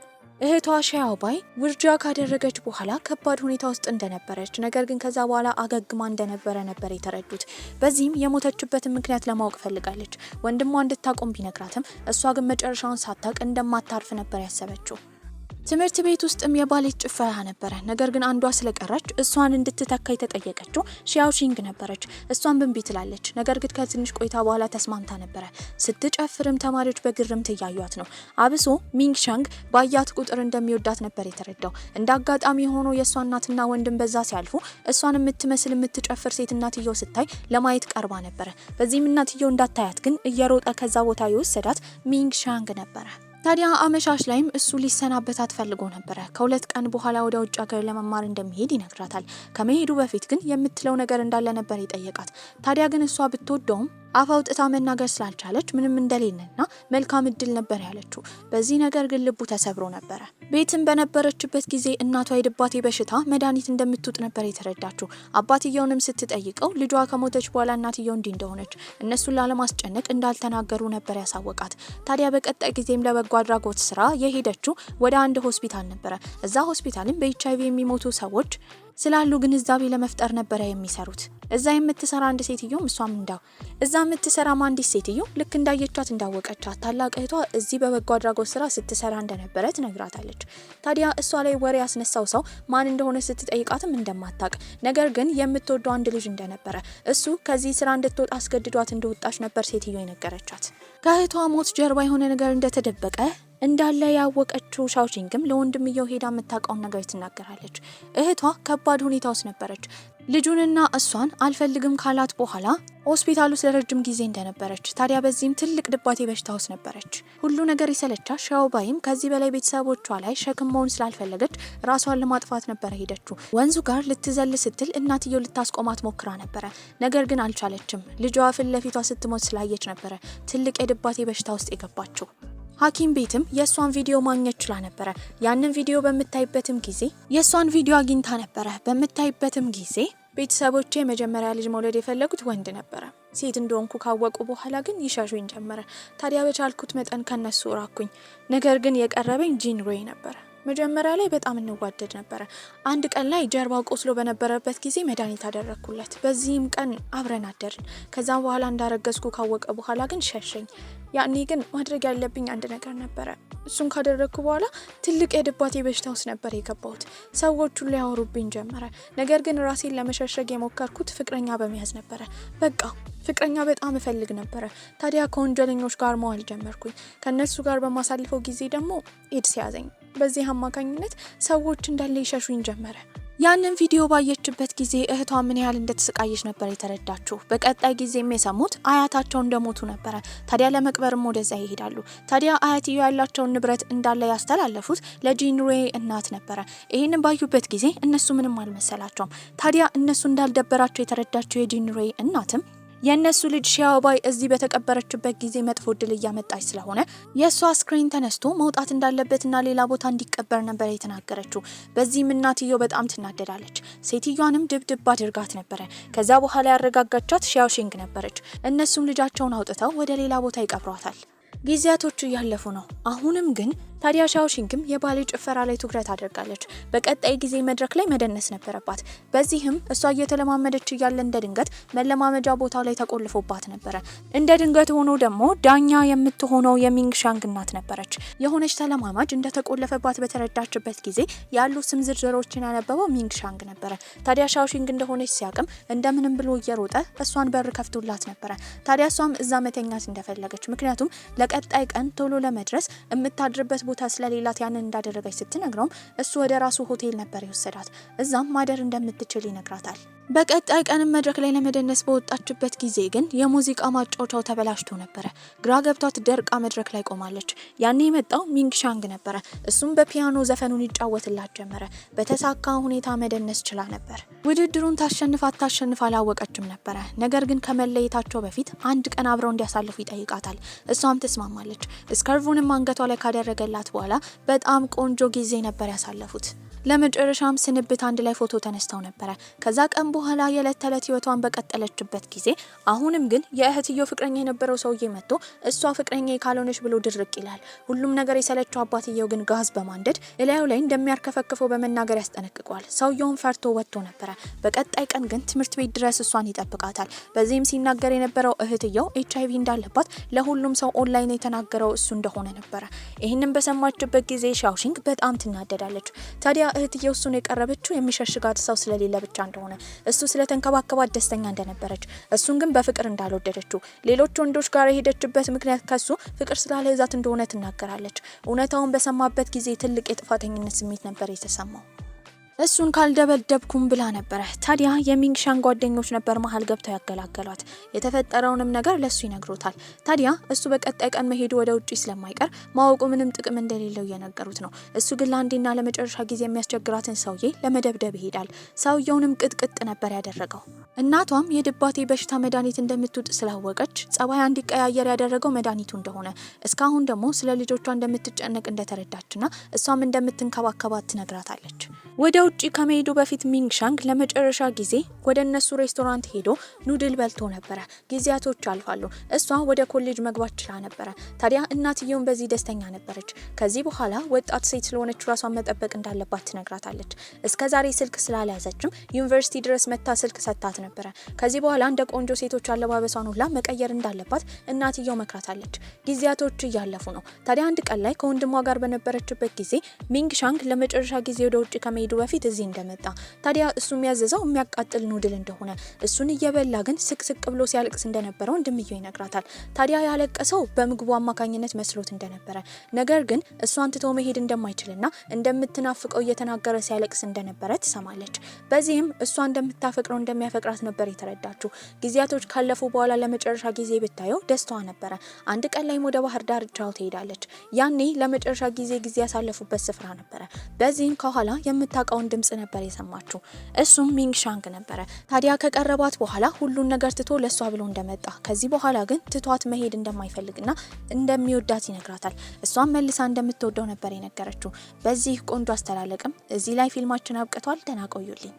እህቷ ሻያባይ ውርጃ ካደረገች በኋላ ከባድ ሁኔታ ውስጥ እንደነበረች፣ ነገር ግን ከዛ በኋላ አገግማ እንደነበረ ነበር የተረዱት። በዚህም የሞተችበትን ምክንያት ለማወቅ ፈልጋለች። ወንድሟ እንድታቆም ቢነግራትም እሷ ግን መጨረሻውን ሳታውቅ እንደማታርፍ ነበር ያሰበችው። ትምህርት ቤት ውስጥም የባሌት ጭፈራ ነበረ። ነገር ግን አንዷ ስለቀረች እሷን እንድትተካ የተጠየቀችው ሺያኦሺንግ ነበረች። እሷን ብንቢ ትላለች። ነገር ግን ከትንሽ ቆይታ በኋላ ተስማምታ ነበረ። ስትጨፍርም ተማሪዎች በግርምት እያዩት ነው። አብሶ ሚንግሻንግ ባያት ቁጥር እንደሚወዳት ነበር የተረዳው። እንደ አጋጣሚ ሆኖ የእሷ እናትና ወንድም በዛ ሲያልፉ እሷን የምትመስል የምትጨፍር ሴት እናትየው ስታይ ለማየት ቀርባ ነበረ። በዚህም እናትየው እንዳታያት ግን እየሮጠ ከዛ ቦታ የወሰዳት ሚንግሻንግ ነበረ። ታዲያ አመሻሽ ላይም እሱ ሊሰናበታት ፈልጎ ነበረ። ከሁለት ቀን በኋላ ወደ ውጭ ሀገር ለመማር እንደሚሄድ ይነግራታል። ከመሄዱ በፊት ግን የምትለው ነገር እንዳለ ነበር የጠየቃት። ታዲያ ግን እሷ ብትወደውም አፍ አውጥታ መናገር ስላልቻለች ምንም እንደሌለና መልካም እድል ነበር ያለችው። በዚህ ነገር ግን ልቡ ተሰብሮ ነበረ። ቤትም በነበረችበት ጊዜ እናቷ የድባቴ በሽታ መድኃኒት እንደምትውጥ ነበር የተረዳችው። አባትየውንም ስትጠይቀው ልጇ ከሞተች በኋላ እናትየው እንዲህ እንደሆነች እነሱን ላለማስጨነቅ እንዳልተናገሩ ነበር ያሳወቃት። ታዲያ በቀጣይ ጊዜም ለበጎ አድራጎት ስራ የሄደችው ወደ አንድ ሆስፒታል ነበረ። እዛ ሆስፒታልም በኤችአይቪ የሚሞቱ ሰዎች ስላሉ ግንዛቤ ለመፍጠር ነበረ የሚሰሩት። እዛ የምትሰራ አንድ ሴትዮም እሷም እዛ የምትሰራ አንዲት ሴትዮ ልክ እንዳየቻት እንዳወቀቻት ታላቅ እህቷ እዚህ በበጎ አድራጎት ስራ ስትሰራ እንደነበረ ትነግራታለች። ታዲያ እሷ ላይ ወሬ ያስነሳው ሰው ማን እንደሆነ ስትጠይቃትም እንደማታውቅ፣ ነገር ግን የምትወደው አንድ ልጅ እንደነበረ እሱ ከዚህ ስራ እንድትወጣ አስገድዷት እንደወጣች ነበር ሴትዮ የነገረቻት። ከእህቷ ሞት ጀርባ የሆነ ነገር እንደተደበቀ እንዳለ ያወቀችው ሻኦሺንግም ለወንድምየው ሄዳ የምታውቀውን ነገር ትናገራለች። እህቷ ከባድ ሁኔታ ውስጥ ነበረች። ልጁንና እሷን አልፈልግም ካላት በኋላ ሆስፒታሉ ለረጅም ጊዜ እንደነበረች፣ ታዲያ በዚህም ትልቅ ድባቴ በሽታ ውስጥ ነበረች። ሁሉ ነገር ይሰለቻ። ሻኦባይም ከዚህ በላይ ቤተሰቦቿ ላይ ሸክም መሆን ስላልፈለገች ራሷን ለማጥፋት ነበር ሄደችው። ወንዙ ጋር ልትዘል ስትል እናትየው ልታስቆማት ሞክራ ነበረ፣ ነገር ግን አልቻለችም። ልጇ ፊት ለፊቷ ስትሞት ስላየች ነበረ ትልቅ የድባቴ በሽታ ውስጥ የገባችው። ሐኪም ቤትም የሷን ቪዲዮ ማግኘት ችላ ነበረ። ያንን ቪዲዮ በምታይበትም ጊዜ የሷን ቪዲዮ አግኝታ ነበረ። በምታይበትም ጊዜ ቤተሰቦቼ መጀመሪያ ልጅ መውለድ የፈለጉት ወንድ ነበረ። ሴት እንደሆንኩ ካወቁ በኋላ ግን ይሻሹኝ ጀመረ። ታዲያ በቻልኩት መጠን ከነሱ ራኩኝ። ነገር ግን የቀረበኝ ጂን ሬይ ነበረ። መጀመሪያ ላይ በጣም እንዋደድ ነበረ። አንድ ቀን ላይ ጀርባው ቆስሎ በነበረበት ጊዜ መድኃኒት አደረኩለት። በዚህም ቀን አብረን አደርን። ከዛም በኋላ እንዳረገዝኩ ካወቀ በኋላ ግን ሸሸኝ። ያኔ ግን ማድረግ ያለብኝ አንድ ነገር ነበረ። እሱን ካደረግኩ በኋላ ትልቅ የድባቴ በሽታ ውስጥ ነበር የገባሁት። ሰዎቹ ሊያወሩብኝ ጀመረ። ነገር ግን ራሴን ለመሸሸግ የሞከርኩት ፍቅረኛ በመያዝ ነበረ። በቃ ፍቅረኛ በጣም እፈልግ ነበረ። ታዲያ ከወንጀለኞች ጋር መዋል ጀመርኩኝ። ከነሱ ጋር በማሳልፈው ጊዜ ደግሞ ኤድስ ያዘኝ። በዚህ አማካኝነት ሰዎች እንዳለ ይሸሹኝ ጀመረ። ያንን ቪዲዮ ባየችበት ጊዜ እህቷ ምን ያህል እንደተሰቃየች ነበር የተረዳችው። በቀጣይ ጊዜም የሰሙት አያታቸው እንደሞቱ ነበረ። ታዲያ ለመቅበርም ወደዛ ይሄዳሉ። ታዲያ አያትየው ያላቸውን ንብረት እንዳለ ያስተላለፉት ለጂን ሬይ እናት ነበረ። ይህንን ባዩበት ጊዜ እነሱ ምንም አልመሰላቸውም። ታዲያ እነሱ እንዳልደበራቸው የተረዳችው የጂን ሬይ እናትም የነሱ ልጅ ሻኦባይ እዚህ በተቀበረችበት ጊዜ መጥፎ ድል እያመጣች ስለሆነ የሷ ስክሪን ተነስቶ መውጣት እንዳለበትና ሌላ ቦታ እንዲቀበር ነበር የተናገረችው። በዚህም እናትየው በጣም ትናደዳለች። ሴትዮዋንም ድብድብ አድርጋት ነበረ። ከዛ በኋላ ያረጋጋቻት ሻኦሺንግ ነበረች። እነሱም ልጃቸውን አውጥተው ወደ ሌላ ቦታ ይቀብሯታል። ጊዜያቶቹ እያለፉ ነው። አሁንም ግን ታዲያ ሻኦሺንግም የባሌ ጭፈራ ላይ ትኩረት አድርጋለች። በቀጣይ ጊዜ መድረክ ላይ መደነስ ነበረባት። በዚህም እሷ እየተለማመደች እያለ እንደ ድንገት መለማመጃ ቦታው ላይ ተቆልፎባት ነበረ። እንደ ድንገት ሆኖ ደግሞ ዳኛ የምትሆነው የሚንግሻንግ እናት ነበረች። የሆነች ተለማማጅ እንደተቆለፈባት በተረዳችበት ጊዜ ያሉ ስም ዝርዝሮችን ያነበበው ሚንግሻንግ ነበረ። ታዲያ ሻኦሺንግ እንደሆነች ሲያቅም እንደምንም ብሎ እየሮጠ እሷን በር ከፍቶላት ነበረ። ታዲያ እሷም እዛ መተኛት እንደፈለገች፣ ምክንያቱም ለቀጣይ ቀን ቶሎ ለመድረስ የምታድርበት ቦታ ስለሌላት ያንን እንዳደረገች ስትነግረውም እሱ ወደ ራሱ ሆቴል ነበር የወሰዳት። እዛም ማደር እንደምትችል ይነግራታል። በቀጣይ ቀንም መድረክ ላይ ለመደነስ በወጣችበት ጊዜ ግን የሙዚቃ ማጫወቻው ተበላሽቶ ነበረ። ግራ ገብቷት ደርቃ መድረክ ላይ ቆማለች። ያኔ የመጣው ሚንግሻንግ ነበረ። እሱም በፒያኖ ዘፈኑን ይጫወትላት ጀመረ። በተሳካ ሁኔታ መደነስ ችላ ነበር። ውድድሩን ታሸንፍ አላወቀችም ነበረ። ነገር ግን ከመለየታቸው በፊት አንድ ቀን አብረው እንዲያሳልፉ ይጠይቃታል። እሷም ትስማማለች። ስከርቭንም አንገቷ ላይ ካደረገላት በኋላ በጣም ቆንጆ ጊዜ ነበር ያሳለፉት። ለመጨረሻም ስንብት አንድ ላይ ፎቶ ተነስተው ነበረ። ከዛ ቀን በኋላ የዕለት ተዕለት ህይወቷን በቀጠለችበት ጊዜ አሁንም ግን የእህትየው ፍቅረኛ የነበረው ሰውዬ መጥቶ እሷ ፍቅረኛ ካልሆነች ብሎ ድርቅ ይላል። ሁሉም ነገር የሰለቸው አባትየው ግን ጋዝ በማንደድ እላዩ ላይ እንደሚያርከፈክፈው በመናገር ያስጠነቅቀዋል። ሰውየውን ፈርቶ ወጥቶ ነበረ። በቀጣይ ቀን ግን ትምህርት ቤት ድረስ እሷን ይጠብቃታል። በዚህም ሲናገር የነበረው እህትየው HIV እንዳለባት ለሁሉም ሰው ኦንላይን የተናገረው እሱ እንደሆነ ነበረ። ይህንን በሰማችበት ጊዜ ሻውሺንግ በጣም ትናደዳለች። ታዲያ እህትየው እሱን የቀረበችው የሚሸሽጋት ሰው ስለሌለ ብቻ እንደሆነ፣ እሱ ስለተንከባከባት ደስተኛ እንደነበረች፣ እሱን ግን በፍቅር እንዳልወደደችው፣ ሌሎች ወንዶች ጋር የሄደችበት ምክንያት ከሱ ፍቅር ስላለያዛት እንደሆነ ትናገራለች። እውነታውን በሰማበት ጊዜ ትልቅ የጥፋተኝነት ስሜት ነበር የተሰማው። እሱን ካልደበደብኩም ብላ ነበረ። ታዲያ የሚንግሻን ጓደኞች ነበር መሀል ገብተው ያገላገሏት። የተፈጠረውንም ነገር ለሱ ይነግሩታል። ታዲያ እሱ በቀጣይ ቀን መሄዱ ወደ ውጪ ስለማይቀር ማወቁ ምንም ጥቅም እንደሌለው እየነገሩት ነው። እሱ ግን ለአንዴና ለመጨረሻ ጊዜ የሚያስቸግራትን ሰውዬ ለመደብደብ ይሄዳል። ሰውየውንም ቅጥቅጥ ነበር ያደረገው። እናቷም የድባቴ በሽታ መድኃኒት እንደምትውጥ ስላወቀች ጸባይ እንዲቀያየር ያደረገው መድኃኒቱ እንደሆነ፣ እስካሁን ደግሞ ስለ ልጆቿ እንደምትጨነቅ እንደተረዳችና እሷም እንደምትንከባከባት ትነግራታለች። ወደ ውጪ ከመሄዱ በፊት ሚንግሻንግ ለመጨረሻ ጊዜ ወደ እነሱ ሬስቶራንት ሄዶ ኑድል በልቶ ነበረ። ጊዜያቶች አልፋሉ። እሷ ወደ ኮሌጅ መግባት ችላ ነበረ። ታዲያ እናትየውን በዚህ ደስተኛ ነበረች። ከዚህ በኋላ ወጣት ሴት ስለሆነች ራሷን መጠበቅ እንዳለባት ትነግራታለች። እስከዛሬ ስልክ ስላልያዘችም ዩኒቨርሲቲ ድረስ መታ ስልክ ሰጥታት ነበረ። ከዚህ በኋላ እንደ ቆንጆ ሴቶች አለባበሷን ሁላ መቀየር እንዳለባት እናትየው መክራታለች። ጊዜያቶች እያለፉ ነው። ታዲያ አንድ ቀን ላይ ከወንድሟ ጋር በነበረችበት ጊዜ ሚንግሻንግ ለመጨረሻ ጊዜ ወደ ውጪ ከመሄዱ በፊት እዚህ እንደመጣ፣ ታዲያ እሱ የሚያዘዘው የሚያቃጥል ኑድል እንደሆነ፣ እሱን እየበላ ግን ስቅስቅ ብሎ ሲያለቅስ እንደነበረው ወንድምየው ይነግራታል። ታዲያ ያለቀሰው በምግቡ አማካኝነት መስሎት እንደነበረ፣ ነገር ግን እሷን ትቶ መሄድ እንደማይችልና እንደምትናፍቀው እየተናገረ ሲያለቅስ እንደነበረ ትሰማለች። በዚህም እሷ እንደምታፈቅረው እንደሚያፈቅራት ነበር የተረዳችው። ጊዜያቶች ካለፉ በኋላ ለመጨረሻ ጊዜ ብታየው ደስታዋ ነበረ። አንድ ቀን ላይም ወደ ባህር ዳርቻው ትሄዳለች። ያኔ ለመጨረሻ ጊዜ ያሳለፉበት ስፍራ ነበረ። በዚህም ከኋላ የምታውቀውን ድምጽ ነበር የሰማችው። እሱም ሚንግሻንግ ነበረ። ታዲያ ከቀረባት በኋላ ሁሉን ነገር ትቶ ለሷ ብሎ እንደመጣ፣ ከዚህ በኋላ ግን ትቷት መሄድ እንደማይፈልግና እንደሚወዳት ይነግራታል። እሷም መልሳ እንደምትወደው ነበር የነገረችው። በዚህ ቆንጆ አስተላለቅም እዚህ ላይ ፊልማችን አብቅቷል። ደህና ቆዩልኝ።